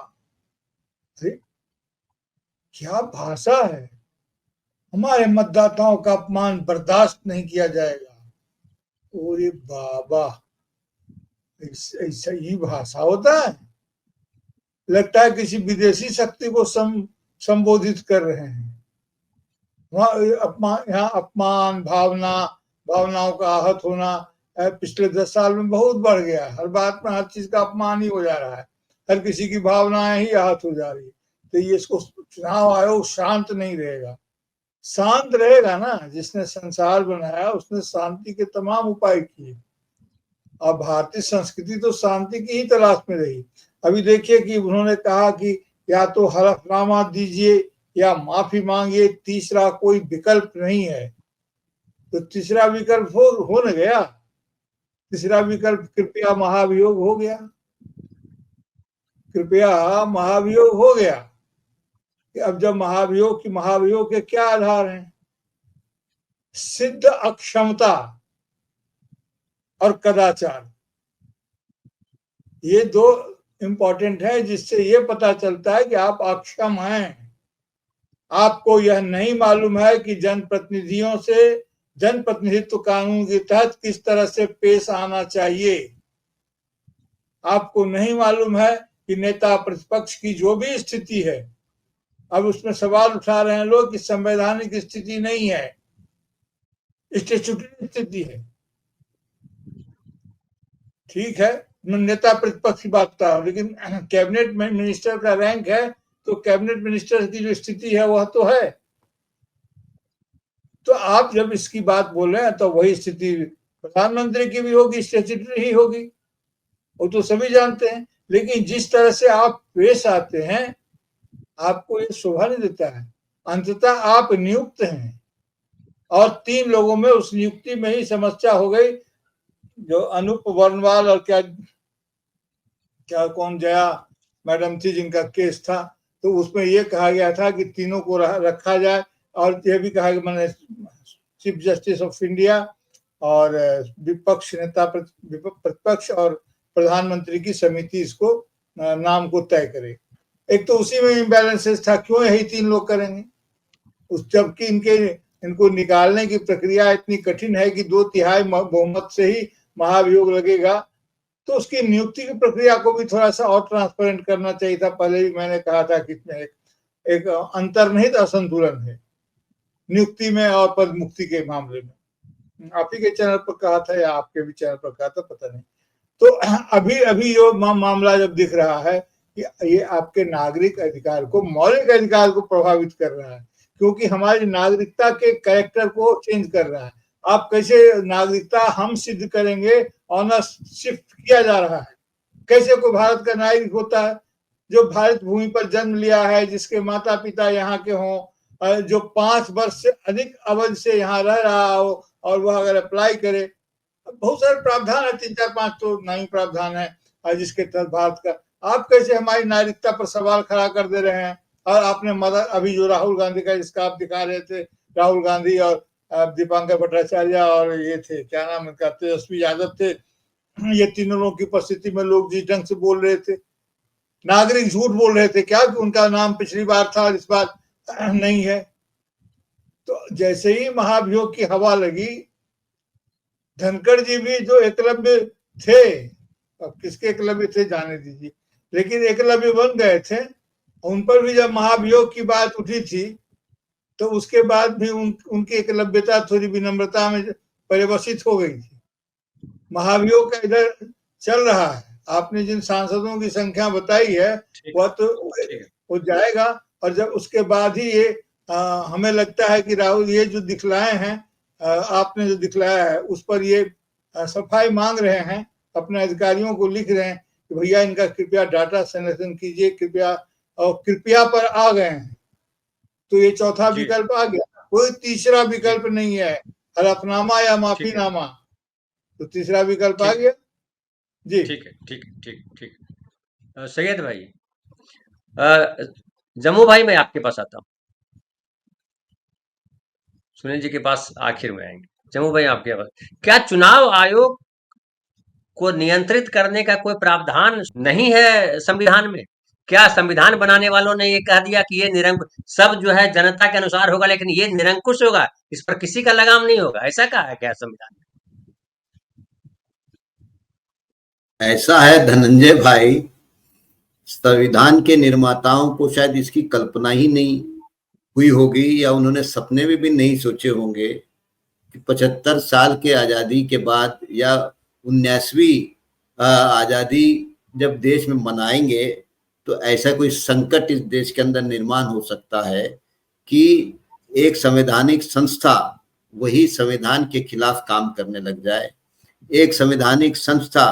क्या भाषा है, हमारे मतदाताओं का अपमान बर्दाश्त नहीं किया जाएगा। ओरे बाबा, ऐसा ही भाषा होता है? लगता है किसी विदेशी शक्ति को संबोधित कर रहे हैं। यहाँ अपमान, भावनाओं का आहत होना पिछले 10 साल में बहुत बढ़ गया है। हर बात में हर चीज का अपमान ही हो जा रहा है, हर किसी की भावनाएं ही आहत हो जा रही है। तो ये इसको चुनाव आयोग शांत नहीं रहेगा। शांत रहेगा ना, जिसने संसार बनाया उसने शांति के तमाम उपाय किए। अब भारतीय संस्कृति तो शांति की ही तलाश में रही। अभी देखिए कि उन्होंने कहा कि या तो हलफनामा दीजिए या माफी मांगिए, तीसरा कोई विकल्प नहीं है। तो तीसरा विकल्प हो न गया। तीसरा विकल्प कृपया महाभियोग हो गया। कृपया महाभियोग हो गया। अब जब महाभियोग के क्या आधार हैं? सिद्ध अक्षमता और कदाचार, ये दो इंपॉर्टेंट है, जिससे ये पता चलता है कि आप अक्षम हैं। आपको यह नहीं मालूम है कि जनप्रतिनिधियों से जनप्रतिनिधित्व कानून के तहत किस तरह से पेश आना चाहिए। आपको नहीं मालूम है कि नेता प्रतिपक्ष की जो भी स्थिति है, अब उसमें सवाल उठा रहे हैं लोग कि संवैधानिक स्थिति नहीं है, स्टैट्यूटरी स्थिति है। ठीक है, मैं नेता प्रतिपक्ष की बात कर रहा हूं, लेकिन कैबिनेट मिनिस्टर का रैंक है तो कैबिनेट मिनिस्टर की जो स्थिति है वह तो है। तो आप जब इसकी बात बोल रहे हैं तो वही स्थिति प्रधानमंत्री की भी होगी, स्टैट्यूटरी ही होगी, वो तो सभी जानते हैं। लेकिन जिस तरह से आप पेश आते हैं, आपको ये शोभा नहीं देता है। अंततः आप नियुक्त हैं और 3 लोगों में उस नियुक्ति में ही समस्या हो गई। जो अनूप वर्णवाल और क्या कौन जया मैडम थी जिनका केस था, तो उसमें यह कहा गया था कि तीनों को रखा जाए, और यह भी कहा कि मैंने चीफ जस्टिस ऑफ इंडिया और विपक्ष नेता प्रतिपक्ष और प्रधानमंत्री की समिति इसको नाम को तय करे। एक तो उसी में इम्बैलेंसेस था, क्यों यही 3 लोग करेंगे, उस जबकि इनको निकालने की प्रक्रिया इतनी कठिन है कि 2/3 बहुमत से ही महाभियोग लगेगा। तो उसकी नियुक्ति की प्रक्रिया को भी थोड़ा सा और ट्रांसपेरेंट करना चाहिए था। पहले भी मैंने कहा था कि इसमें एक अंतर्निहित असंतुलन है नियुक्ति में और पद मुक्ति के मामले में। आप ही के चैनल पर कहा था या आपके भी चैनल पर कहा था, पता नहीं। तो अभी जो मामला जब दिख रहा है कि ये आपके नागरिक अधिकार को, मौलिक अधिकार को प्रभावित कर रहा है, क्योंकि हमारी नागरिकता के कैरेक्टर को चेंज कर रहा है। आप कैसे नागरिकता हम सिद्ध करेंगे? ऑनर शिफ्ट किया जा रहा है। कैसे कोई भारत का नागरिक होता है जो भारत भूमि पर जन्म लिया है, जिसके माता पिता यहाँ के हों, जो 5 वर्ष से अधिक अवधि से यहाँ रह रहा हो, और वह अगर अप्लाई करे, बहुत सारे प्रावधान है, 3, 4, 5 तो नहीं प्रावधान है जिसके तहत भारत का। आप कैसे हमारी नागरिकता पर सवाल खड़ा कर दे रहे हैं? और आपने अभी जो राहुल गांधी का जिसका आप दिखा रहे थे, राहुल गांधी और दीपांकर भट्टाचार्य और ये थे, क्या नाम उनका, तेजस्वी यादव थे, ये तीनों लोगों की उपस्थिति में लोग जिस ढंग से बोल रहे थे, नागरिक झूठ बोल रहे थे क्या कि उनका नाम पिछली बार था और इस बार नहीं है। तो जैसे ही महाभियोग की हवा लगी, धनखड़ जी भी जो एकलव्य थे, अब किसके एकलव्य थे जाने दीजिए, लेकिन एकलव्य बन गए थे, उन पर भी जब महाभियोग की बात उठी थी तो उसके बाद भी उनकी एकलव्यता थोड़ी विनम्रता में परिवर्तित हो गई थी। महाभियोग का इधर चल रहा है। आपने जिन सांसदों की संख्या बताई है वह तो वो जाएगा, और जब उसके बाद ही ये हमें लगता है कि राहुल ये जो दिखलाए हैं, आपने जो दिखलाया है उस पर ये सफाई मांग रहे हैं, अपने अधिकारियों को लिख रहे हैं कि भैया इनका कृपया डाटा संरक्षण कीजिए, कृपया, और कृपया पर आ गए हैं। तो ये चौथा विकल्प आ गया, कोई तीसरा विकल्प नहीं है, हलफनामा या माफीनामा, तो तीसरा विकल्प आ गया जी। ठीक है, ठीक है, ठीक ठीक। सैयद भाई, जम्मू भाई, मैं आपके पास आता हूँ, सुनील जी के पास आखिर में आएंगे। जम्मू भाई आपके पास, क्या चुनाव आयोग को नियंत्रित करने का कोई प्रावधान नहीं है संविधान में? क्या संविधान बनाने वालों ने ये कह दिया कि ये निरंकुश सब जो है जनता के अनुसार होगा, लेकिन ये निरंकुश होगा, इस पर किसी का लगाम नहीं होगा, ऐसा कहा है क्या संविधान में? ऐसा है धनंजय भाई, संविधान के निर्माताओं को शायद इसकी कल्पना ही नहीं हुई होगी या उन्होंने सपने में भी नहीं सोचे होंगे कि 75 साल के आज़ादी के बाद या 19वीं आज़ादी जब देश में मनाएंगे तो ऐसा कोई संकट इस देश के अंदर निर्माण हो सकता है कि एक संवैधानिक संस्था वही संविधान के खिलाफ काम करने लग जाए, एक संवैधानिक संस्था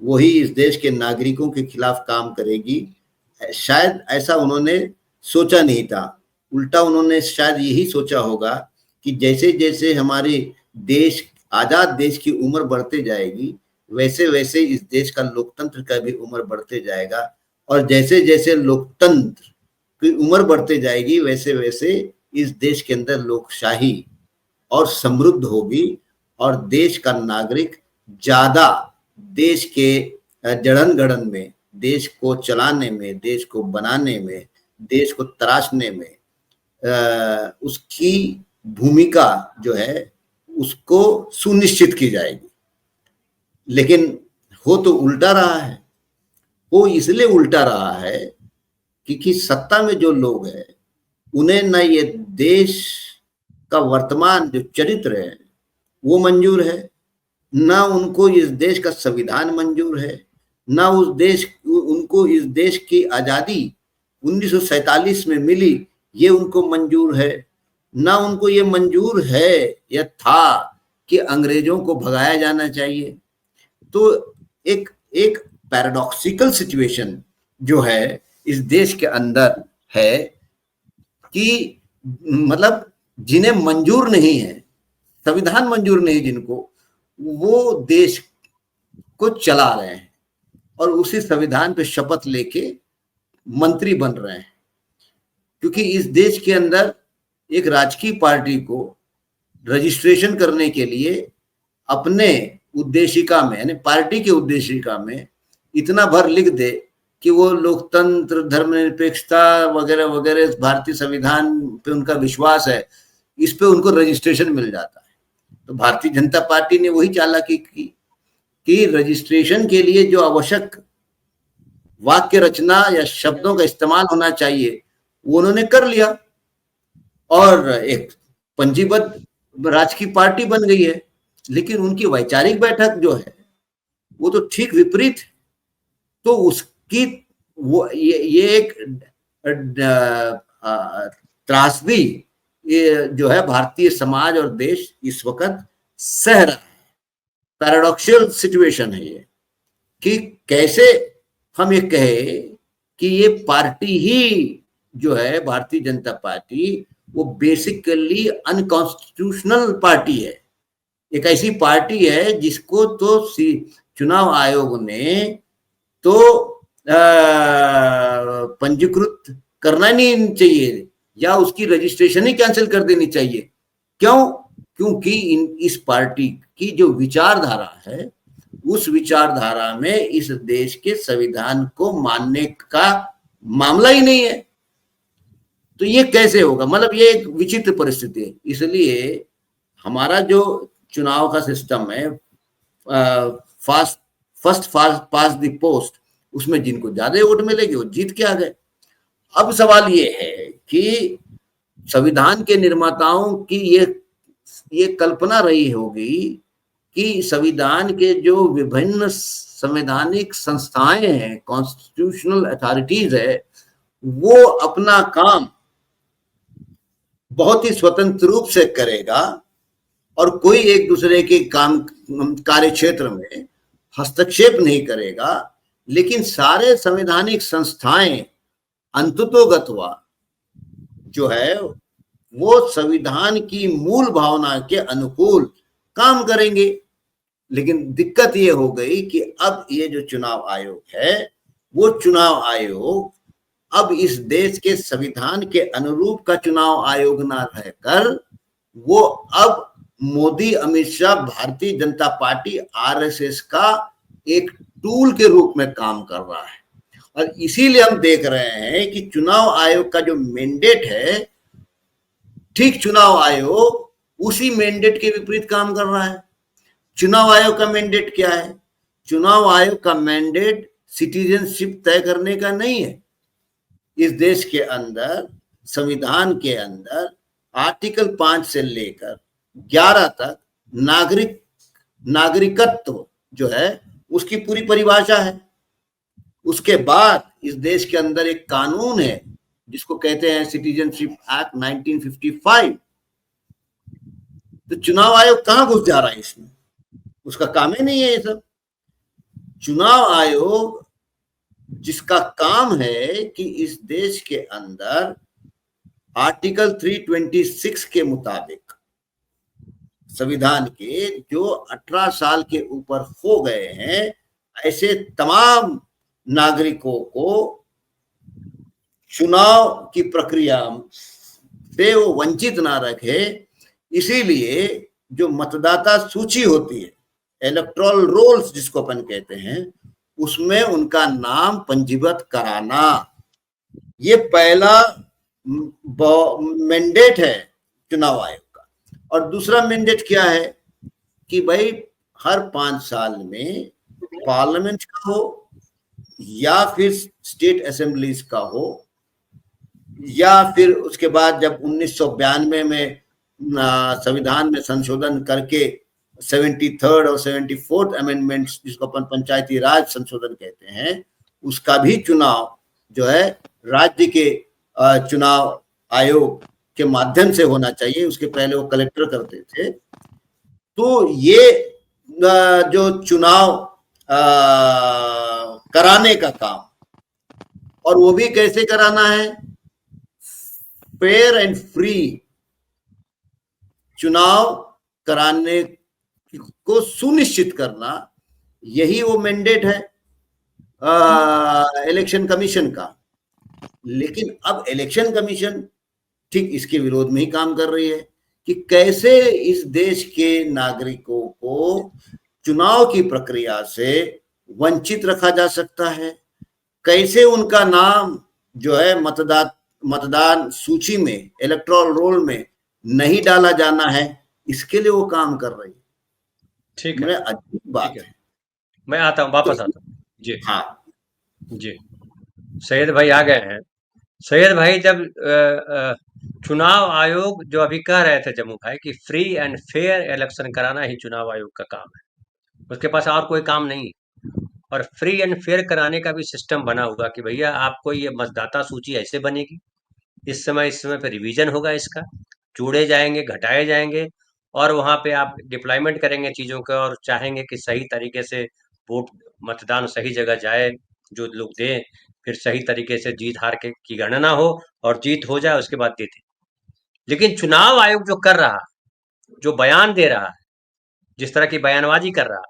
वही इस देश के नागरिकों के खिलाफ काम करेगी। शायद ऐसा उन्होंने सोचा नहीं था, उल्टा उन्होंने शायद यही सोचा होगा कि जैसे जैसे हमारे देश, आजाद देश की उम्र बढ़ते जाएगी वैसे वैसे इस देश का लोकतंत्र का भी उम्र बढ़ते जाएगा, और जैसे जैसे लोकतंत्र की उम्र बढ़ते जाएगी वैसे वैसे इस देश के अंदर लोकशाही और समृद्ध होगी और देश का नागरिक ज्यादा देश के जड़न गड़न में, देश को चलाने में, देश को बनाने में, देश को तराशने में उसकी भूमिका जो है उसको सुनिश्चित की जाएगी। लेकिन हो तो उल्टा रहा है। वो इसलिए उल्टा रहा है क्योंकि सत्ता में जो लोग हैं उन्हें न ये देश का वर्तमान जो चरित्र है वो मंजूर है, ना उनको इस देश का संविधान मंजूर है, ना उनको इस देश की आजादी 1947 में मिली ये उनको मंजूर है, ना उनको ये मंजूर है या था कि अंग्रेजों को भगाया जाना चाहिए। तो एक पैराडॉक्सिकल सिचुएशन जो है इस देश के अंदर है कि मतलब जिन्हें मंजूर नहीं है, संविधान मंजूर नहीं जिनको, वो देश को चला रहे हैं और उसी संविधान पे शपथ लेके मंत्री बन रहे हैं। क्योंकि इस देश के अंदर एक राजकीय पार्टी को रजिस्ट्रेशन करने के लिए अपने उद्देशिका में, यानी पार्टी के उद्देशिका में इतना भर लिख दे कि वो लोकतंत्र, धर्मनिरपेक्षता वगैरह वगैरह भारतीय संविधान पे उनका विश्वास है, इस पे उनको रजिस्ट्रेशन मिल जाता है। तो भारतीय जनता पार्टी ने वही चालाकी की कि रजिस्ट्रेशन के लिए जो आवश्यक वाक्य रचना या शब्दों का इस्तेमाल होना चाहिए वो उन्होंने कर लिया और एक पंजीबद्ध राजकीय पार्टी बन गई है। लेकिन उनकी वैचारिक बैठक जो है वो तो ठीक विपरीत है। तो उसकी वो ये एक त्रासदी ये जो है भारतीय समाज और देश इस वक्त सह रहा है। पैराडॉक्सियल सिचुएशन है ये कि कैसे हम ये कहे कि ये पार्टी ही जो है भारतीय जनता पार्टी वो बेसिकली अनकॉन्स्टिट्यूशनल पार्टी है। एक ऐसी पार्टी है जिसको तो चुनाव आयोग ने तो पंजीकृत करना नहीं चाहिए या उसकी रजिस्ट्रेशन ही कैंसिल कर देनी चाहिए। क्यों? क्योंकि इस पार्टी की जो विचारधारा है उस विचारधारा में इस देश के संविधान को मानने का मामला ही नहीं है। तो ये कैसे होगा? मतलब ये एक विचित्र परिस्थिति है। इसलिए हमारा जो चुनाव का सिस्टम है फर्स्ट पास द पोस्ट, उसमें जिनको ज्यादा वोट मिलेंगे वो जीत के आ गए। अब सवाल ये है कि संविधान के निर्माताओं की ये कल्पना रही होगी कि संविधान के जो विभिन्न संवैधानिक संस्थाएं हैं, कॉन्स्टिट्यूशनल अथॉरिटीज है, वो अपना काम बहुत ही स्वतंत्र रूप से करेगा और कोई एक दूसरे के काम कार्य क्षेत्र में हस्तक्षेप नहीं करेगा। लेकिन सारे संवैधानिक संस्थाएं अंततोगत्वा जो है वो संविधान की मूल भावना के अनुकूल काम करेंगे। लेकिन दिक्कत ये हो गई कि अब ये जो चुनाव आयोग है वो चुनाव आयोग अब इस देश के संविधान के अनुरूप का चुनाव आयोग ना रहकर वो अब मोदी, अमित शाह, भारतीय जनता पार्टी, आरएसएस का एक टूल के रूप में काम कर रहा है। और इसीलिए हम देख रहे हैं कि चुनाव आयोग का जो मैंडेट है, ठीक चुनाव आयोग उसी मैंडेट के विपरीत काम कर रहा है। चुनाव आयोग का मैंडेट क्या है? चुनाव आयोग का मैंडेट सिटीजनशिप तय करने का नहीं है। इस देश के अंदर संविधान के अंदर आर्टिकल 5 से लेकर 11 तक नागरिकत्व जो है उसकी पूरी परिभाषा है। उसके बाद इस देश के अंदर एक कानून है जिसको कहते हैं सिटीजनशिप एक्ट 1955। तो चुनाव आयोग कहां घुस जा रहा है इसमें? उसका काम ही नहीं है ये सब। चुनाव आयोग जिसका काम है कि इस देश के अंदर आर्टिकल 326 के मुताबिक संविधान के जो 18 साल के ऊपर हो गए हैं ऐसे तमाम नागरिकों को चुनाव की प्रक्रिया से वो वंचित ना रखे, इसीलिए जो मतदाता सूची होती है, इलेक्टोरल रोल्स जिसको अपन कहते हैं, उसमें उनका नाम पंजीबद्ध कराना, ये पहला मैंडेट है चुनाव आयोग का। और दूसरा मैंडेट क्या है कि भाई हर 5 साल में पार्लियामेंट का हो या फिर स्टेट असेंबलीज का हो या फिर उसके बाद जब 1992 में संविधान में संशोधन करके 73rd और 74th अमेंडमेंट्स जिसको अपन पंचायती राज संशोधन कहते हैं, उसका भी चुनाव जो है राज्य के चुनाव आयोग के माध्यम से होना चाहिए। उसके पहले वो कलेक्टर करते थे। तो ये जो चुनाव कराने का काम, और वो भी कैसे कराना है, फेयर एंड फ्री चुनाव कराने को सुनिश्चित करना, यही वो मैंडेट है इलेक्शन कमीशन का। लेकिन अब इलेक्शन कमीशन ठीक इसके विरोध में ही काम कर रही है कि कैसे इस देश के नागरिकों को चुनाव की प्रक्रिया से वंचित रखा जा सकता है, कैसे उनका नाम जो है मतदान सूची में, इलेक्टोरल रोल में नहीं डाला जाना है, इसके लिए वो काम कर रही है। ठीक है, अजीब बात है। मैं आता हूँ, वापस आता हूँ जी। हाँ जी, सैयद भाई आ गए हैं। सैयद भाई, जब चुनाव आयोग जो अभी कह रहे थे जम्मू भाई कि फ्री एंड फेयर इलेक्शन कराना ही चुनाव आयोग का काम है, उसके पास और कोई काम नहीं। और फ्री एंड फेयर कराने का भी सिस्टम बना हुआ कि भैया आपको ये मतदाता सूची ऐसे बनेगी, इस समय पे रिवीजन होगा, इसका जोड़े जाएंगे, घटाए जाएंगे, और वहां पे आप डिप्लॉयमेंट करेंगे चीजों का, और चाहेंगे कि सही तरीके से वोट मतदान सही जगह जाए, जो लोग दें, फिर सही तरीके से जीत हार के की गणना हो, और जीत हो जाए उसके बाद देते। लेकिन चुनाव आयोग जो कर रहा, जो बयान दे रहा है, जिस तरह की बयानबाजी कर रहा,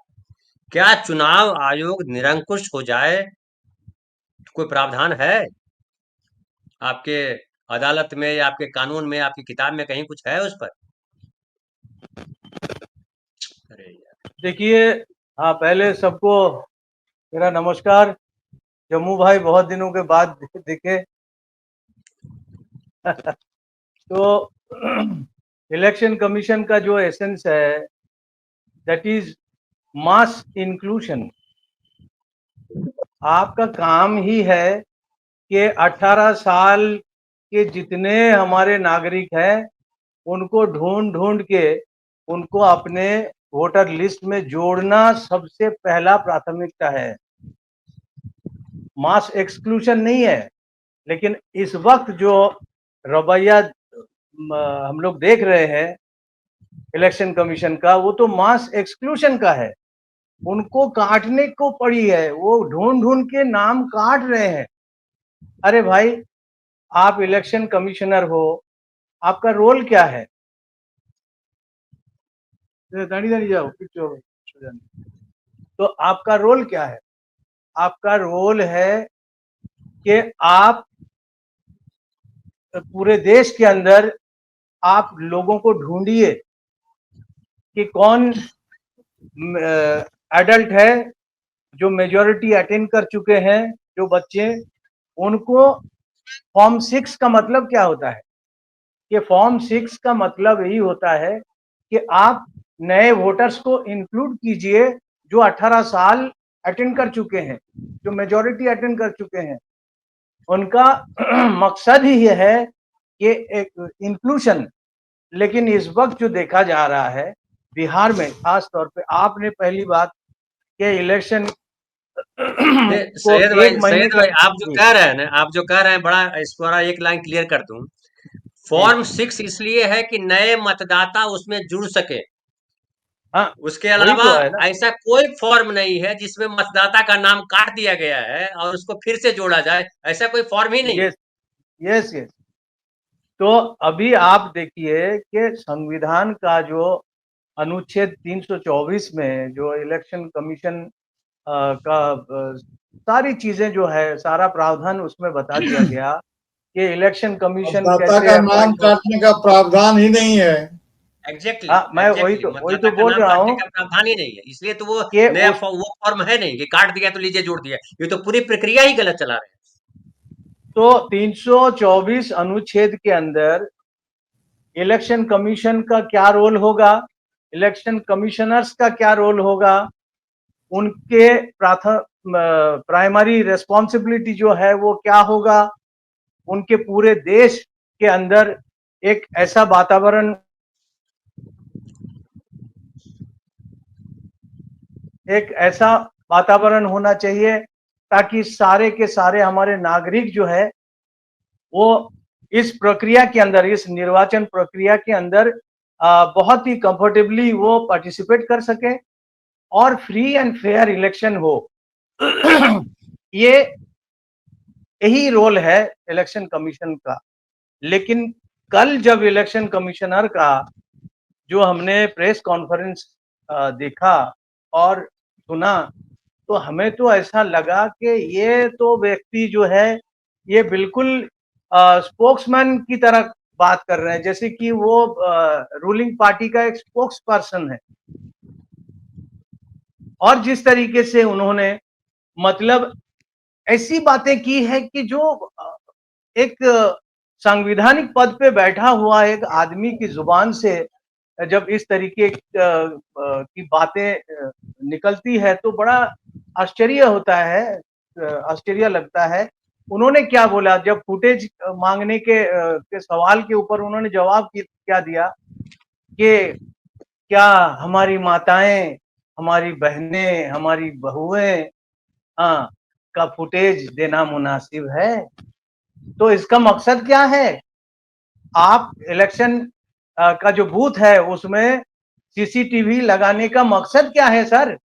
क्या चुनाव आयोग निरंकुश हो जाए? कोई प्रावधान है आपके अदालत में या आपके कानून में, आपकी किताब में कहीं कुछ है उस पर? अरे यार, देखिए, हाँ, पहले सबको मेरा नमस्कार। जम्मू भाई बहुत दिनों के बाद दिखे। तो इलेक्शन कमीशन का जो एसेंस है, दैट इज मास इंक्लूशन। आपका काम ही है कि 18 साल के जितने हमारे नागरिक हैं उनको ढूंढ ढूंढ के उनको अपने वोटर लिस्ट में जोड़ना सबसे पहला प्राथमिकता है। मास एक्सक्लूशन नहीं है। लेकिन इस वक्त जो रवैया हम लोग देख रहे हैं इलेक्शन कमीशन का, वो तो मास एक्सक्लूशन का है। उनको काटने को पड़ी है, वो ढूंढ ढूंढ के नाम काट रहे हैं। अरे भाई, आप इलेक्शन कमिश्नर हो, आपका रोल क्या है? दाढ़ी जाओ, तो आपका रोल क्या है? आपका रोल है कि आप पूरे देश के अंदर आप लोगों को ढूंढिए कि कौन एडल्ट है जो मेजॉरिटी अटेंड कर चुके हैं, जो बच्चे, उनको फॉर्म 6 का मतलब क्या होता है? कि फॉर्म 6 का मतलब यही होता है कि आप नए वोटर्स को इंक्लूड कीजिए जो 18 साल अटेंड कर चुके हैं, जो मेजॉरिटी अटेंड कर चुके हैं। उनका मकसद ही यह है ये एक इंक्लूशन, लेकिन इस वक्त जो देखा जा रहा है बिहार में खास तौर पे, आपने पहली बात के इलेक्शन को एक महीने सैयद का भाई आप जो कह रहे हैं ना, आप जो कह रहे हैं, बड़ा इस पर एक लाइन क्लियर कर दूं। फॉर्म 6 इसलिए है कि नए मतदाता उसमें जुड़ सके। हाँ, उसके वही अलावा तो है ना। ऐसा कोई फॉर्म नहीं है जिसमें मतदाता का नाम काट दिया गया है और उसको फिर से जोड़ा जाए, ऐसा कोई फॉर्म ही नहीं है। Yes yes yes. तो अभी आप देखिए कि संविधान का जो अनुच्छेद 324 में जो इलेक्शन कमीशन का सारी चीजें जो है, सारा प्रावधान उसमें बता दिया गया कि इलेक्शन कमीशन मतदाता कैसे का नाम अपॉइंट हो। काटने का प्रावधान ही नहीं है। एग्जैक्टली हाँ, मैं एग्जैक्टली वही तो मतदाता का बोल नाम रहा काटने हूँ का प्रावधान ही नहीं है, इसलिए तो वो कि नया उस वो फॉर्म है नहीं कि काट दिया तो लीजिए जोड़ दिया। ये तो पूरी प्रक्रिया ही गलत चला रहे हैं। तो 324 अनुच्छेद के अंदर इलेक्शन कमीशन का क्या रोल होगा, इलेक्शन कमिश्नर्स का क्या रोल होगा, उनके प्राइमरी रेस्पॉन्सिबिलिटी जो है वो क्या होगा, उनके पूरे देश के अंदर एक ऐसा वातावरण, एक ऐसा वातावरण होना चाहिए ताकि सारे के सारे हमारे नागरिक जो है वो इस प्रक्रिया के अंदर, इस निर्वाचन प्रक्रिया के अंदर बहुत ही कंफर्टेबली वो पार्टिसिपेट कर सके और फ्री एंड फेयर इलेक्शन हो। ये यही रोल है इलेक्शन कमीशन का। लेकिन कल जब इलेक्शन कमिश्नर का जो हमने प्रेस कॉन्फ्रेंस देखा और सुना, तो हमें तो ऐसा लगा कि ये तो व्यक्ति जो है ये बिल्कुल स्पोक्समैन की तरह बात कर रहे हैं, जैसे कि वो रूलिंग पार्टी का एक स्पोक्स पर्सन है। और जिस तरीके से उन्होंने मतलब ऐसी बातें की है कि जो एक संवैधानिक पद पे बैठा हुआ एक आदमी की जुबान से जब इस तरीके की बातें निकलती है तो बड़ा आश्चर्य होता है, आश्चर्य लगता है। उन्होंने क्या बोला जब फुटेज मांगने के सवाल के ऊपर उन्होंने जवाब क्या दिया कि क्या हमारी माताएं, हमारी बहनें, हमारी बहुएं हाँ का फुटेज देना मुनासिब है। तो इसका मकसद क्या है? आप इलेक्शन का जो बूथ है उसमें सीसीटीवी लगाने का मकसद क्या है सर?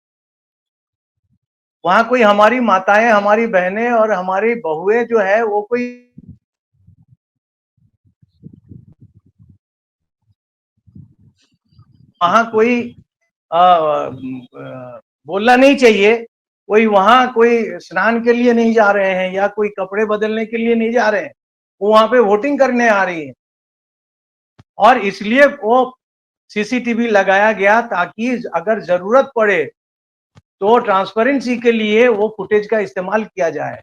वहां कोई हमारी माताएं, हमारी बहनें और हमारी बहुएं जो है वो कोई वहां कोई बोलना नहीं चाहिए, कोई वहां कोई स्नान के लिए नहीं जा रहे हैं या कोई कपड़े बदलने के लिए नहीं जा रहे हैं, वो वहां पे वोटिंग करने आ रही है। और इसलिए वो सीसीटीवी लगाया गया ताकि अगर जरूरत पड़े तो ट्रांसपेरेंसी के लिए वो फुटेज का इस्तेमाल किया जाए,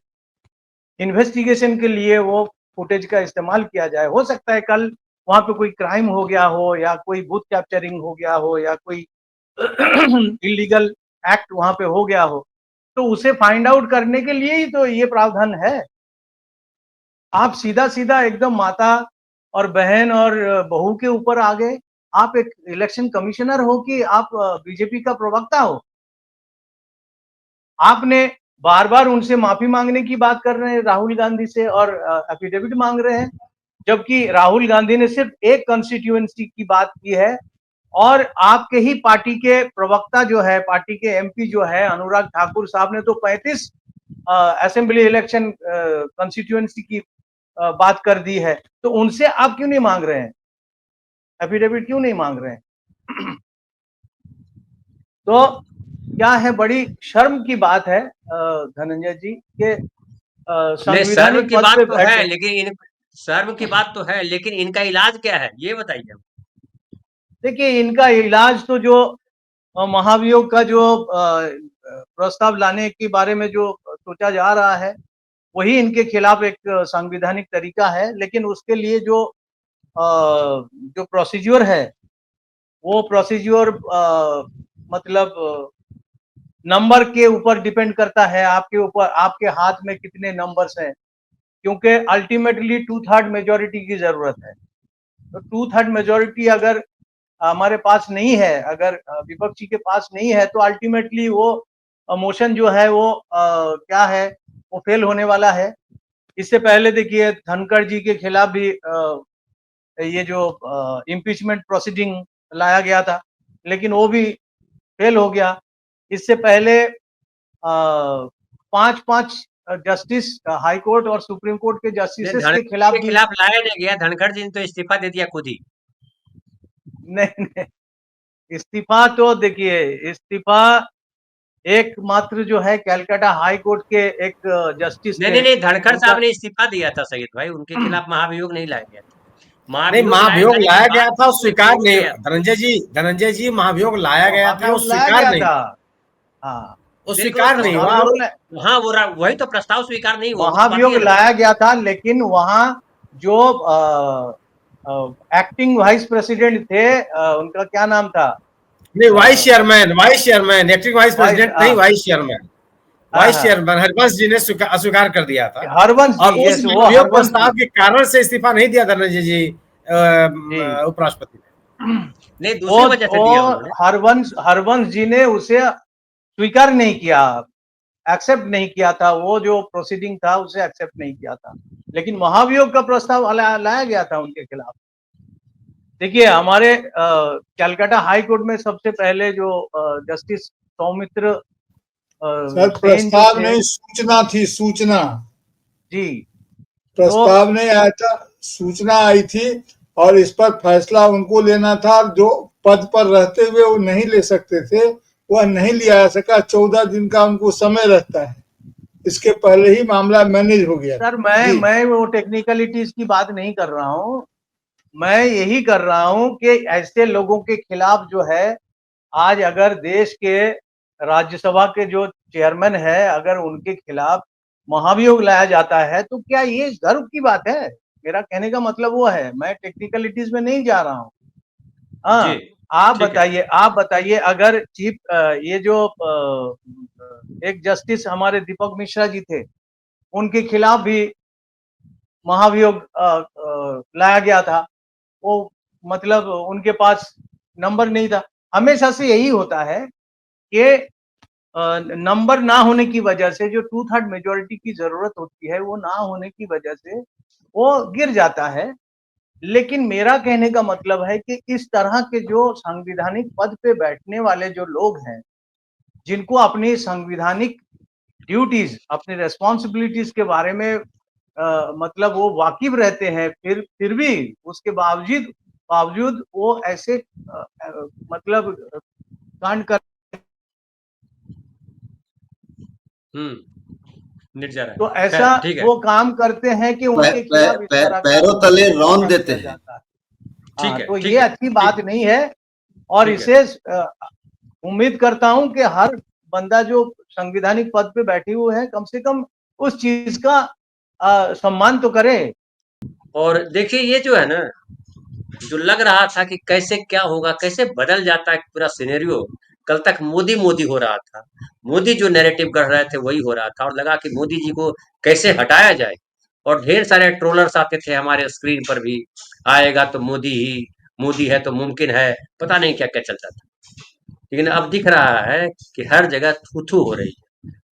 इन्वेस्टिगेशन के लिए वो फुटेज का इस्तेमाल किया जाए। हो सकता है कल वहां पे कोई क्राइम हो गया हो या कोई बूथ कैप्चरिंग हो गया हो या कोई इलीगल एक्ट वहां पे हो गया हो, तो उसे फाइंड आउट करने के लिए ही तो ये प्रावधान है। आप सीधा सीधा एकदम माता और बहन और बहू के ऊपर आ गए। आप एक इलेक्शन कमिश्नर हो कि आप बीजेपी का प्रवक्ता हो? आपने बार बार उनसे माफी मांगने की बात कर रहे हैं राहुल गांधी से और एफिडेविट मांग रहे हैं, जबकि राहुल गांधी ने सिर्फ एक कंस्टिट्यूएंसी की बात की है और आपके ही पार्टी के प्रवक्ता जो है, पार्टी के एमपी जो है अनुराग ठाकुर साहब ने तो 35 असेंबली इलेक्शन कंस्टिट्यूएंसी की बात कर दी है। तो उनसे आप क्यों नहीं मांग रहे हैं, एफिडेविट क्यों नहीं मांग रहे हैं? तो क्या है, बड़ी शर्म की बात है धनंजय जी के शर्म संवैधानिक की पद बात पे तो है, बैठे। लेकिन शर्म की बात तो है, लेकिन इनका इलाज क्या है ये बताइए। देखिए इनका इलाज तो जो महाभियोग का जो प्रस्ताव लाने के बारे में जो सोचा जा रहा है वही इनके खिलाफ एक संवैधानिक तरीका है, लेकिन उसके लिए जो प्रोसीज्योर है वो प्रोसीज्योर मतलब नंबर के ऊपर डिपेंड करता है, आपके ऊपर, आपके हाथ में कितने नंबर्स हैं, क्योंकि अल्टीमेटली 2/3 मेजोरिटी की जरूरत है। तो 2/3 मेजोरिटी अगर हमारे पास नहीं है, अगर विपक्षी के पास नहीं है, तो अल्टीमेटली वो मोशन जो है वो क्या है, वो फेल होने वाला है। इससे पहले देखिए धनखड़ जी के खिलाफ भी ये जो इम्पीचमेंट प्रोसीडिंग लाया गया था, लेकिन वो भी फेल हो गया। इससे पहले 5 जस्टिस हाई कोर्ट और सुप्रीम कोर्ट के जस्टिस के खिलाफ लाया नहीं गया। धनखड़ जी ने तो इस्तीफा दे दिया खुद ही। नहीं, इस्तीफा तो देखिए, इस्तीफा एकमात्र जो है कैलकाटा हाई कोर्ट के एक जस्टिस नहीं, धनखड़ साहब ने इस्तीफा दिया था सैयद भाई, उनके खिलाफ महाभियोग नहीं लाया गया था। महाभियोग लाया गया था, स्वीकार नहीं। धनंजय जी महाभियोग लाया गया था, वो स्वीकार नहीं, वो स्वीकार नहीं हुआ। हाँ, वो वही तो प्रस्ताव स्वीकार नहीं हुआ। महाभियोग लाया गया था, लेकिन वहां जो एक्टिंग वाइस प्रेसिडेंट थे, उनका क्या नाम था? नहीं, vice chairman, acting vice president नहीं, वाइस चेयरमैन हरवंश जी ने अस्वीकार कर दिया था। हरवंश और उस महाभियोग प्रस्ताव के कारण से इस्तीफा नहीं दिया धनंजय जी उपराष्ट्रपति ने। दूसरी वजह से दिया हरवंश जी ने उसे स्वीकार नहीं किया, एक्सेप्ट नहीं किया था। वो जो प्रोसीडिंग था उसे एक्सेप्ट नहीं किया था, लेकिन महाभियोग का प्रस्ताव लाया गया था उनके खिलाफ। देखिए, हमारे कलकत्ता हाई कोर्ट में सबसे पहले जो जस्टिस सौमित्र सर, प्रस्ताव नहीं, सूचना थी, सूचना जी, प्रस्ताव नहीं आया था, सूचना आई थी और इस पर फैसला उनको लेना था। जो पद पर रहते हुए वो नहीं ले सकते थे, वह नहीं लिया जा सका। 14 दिन का उनको समय रहता है, इसके पहले ही मामला मैनेज हो गया। सर, मैं वो टेक्निकलिटीज की बात नहीं कर रहा हूँ, मैं यही कर रहा हूँ कि ऐसे लोगों के खिलाफ जो है, आज अगर देश के राज्यसभा के जो चेयरमैन है, अगर उनके खिलाफ महाभियोग लाया जाता है, तो क्या ये गर्व की बात है? मेरा कहने का मतलब वो है, मैं टेक्निकलिटीज में नहीं जा रहा हूँ। हाँ, आप बताइए अगर चीफ ये जो एक जस्टिस हमारे दीपक मिश्रा जी थे, उनके खिलाफ भी महाभियोग लाया गया था। वो मतलब उनके पास नंबर नहीं था। हमेशा से यही होता है कि नंबर ना होने की वजह से जो 2/3 मेजोरिटी की जरूरत होती है, वो ना होने की वजह से वो गिर जाता है। लेकिन मेरा कहने का मतलब है कि इस तरह के जो संवैधानिक पद पे बैठने वाले जो लोग हैं, जिनको अपनी संवैधानिक ड्यूटीज, अपनी रेस्पॉन्सिबिलिटीज के बारे में मतलब वो वाकिफ रहते हैं, फिर भी उसके बावजूद वो ऐसे मतलब कांड कर निर्जर है। तो ऐसा वो काम करते हैं कि उनके खिलाफ इस तरह पैरों तले रौंद देते हैं। ठीक है, तो ये अच्छी बात नहीं है। और इसे उम्मीद करता हूं कि हर बंदा जो संवैधानिक पद पे बैठे हुए हैं, कम से कम उस चीज का सम्मान तो करे। और देखिए, ये जो है ना, जो लग रहा था कि कैसे क्या होगा, कैसे बदल जाता है पूरा सिनेरियो। कल तक मोदी हो रहा था, मोदी जो नैरेटिव कर रहे थे वही हो रहा था, और लगा कि मोदी जी को कैसे हटाया जाए। और ढेर सारे ट्रोलर्स आते थे हमारे स्क्रीन पर भी, आएगा तो मोदी है तो मुमकिन है, पता नहीं क्या क्या चलता था। लेकिन अब दिख रहा है कि हर जगह थू हो रही है।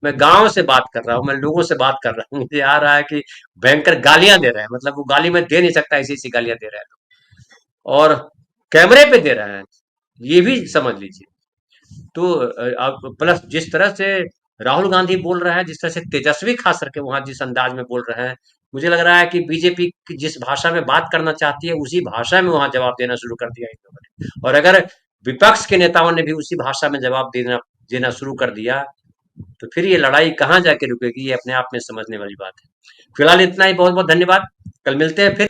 मैं गांव से बात कर रहा हूँ, मैं लोगों से बात कर रहा हूँ, मुझे आ रहा है कि बैंकर गालियां दे रहे हैं। मतलब वो गाली मैं दे नहीं सकता, ऐसी गालियां दे रहे हैं, और कैमरे पे दे रहे हैं, ये भी समझ लीजिए। तो प्लस जिस तरह से राहुल गांधी बोल रहा है, जिस तरह से तेजस्वी खास करके वहां जिस अंदाज में बोल रहे हैं, मुझे लग रहा है कि बीजेपी जिस भाषा में बात करना चाहती है, उसी भाषा में वहां जवाब देना शुरू कर दिया इन लोगों ने। और अगर विपक्ष के नेताओं ने भी उसी भाषा में जवाब देना शुरू कर दिया, तो फिर ये लड़ाई कहाँ जाके रुकेगी, ये अपने आप में समझने वाली बात है। फिलहाल इतना ही, बहुत बहुत धन्यवाद। कल मिलते हैं फिर।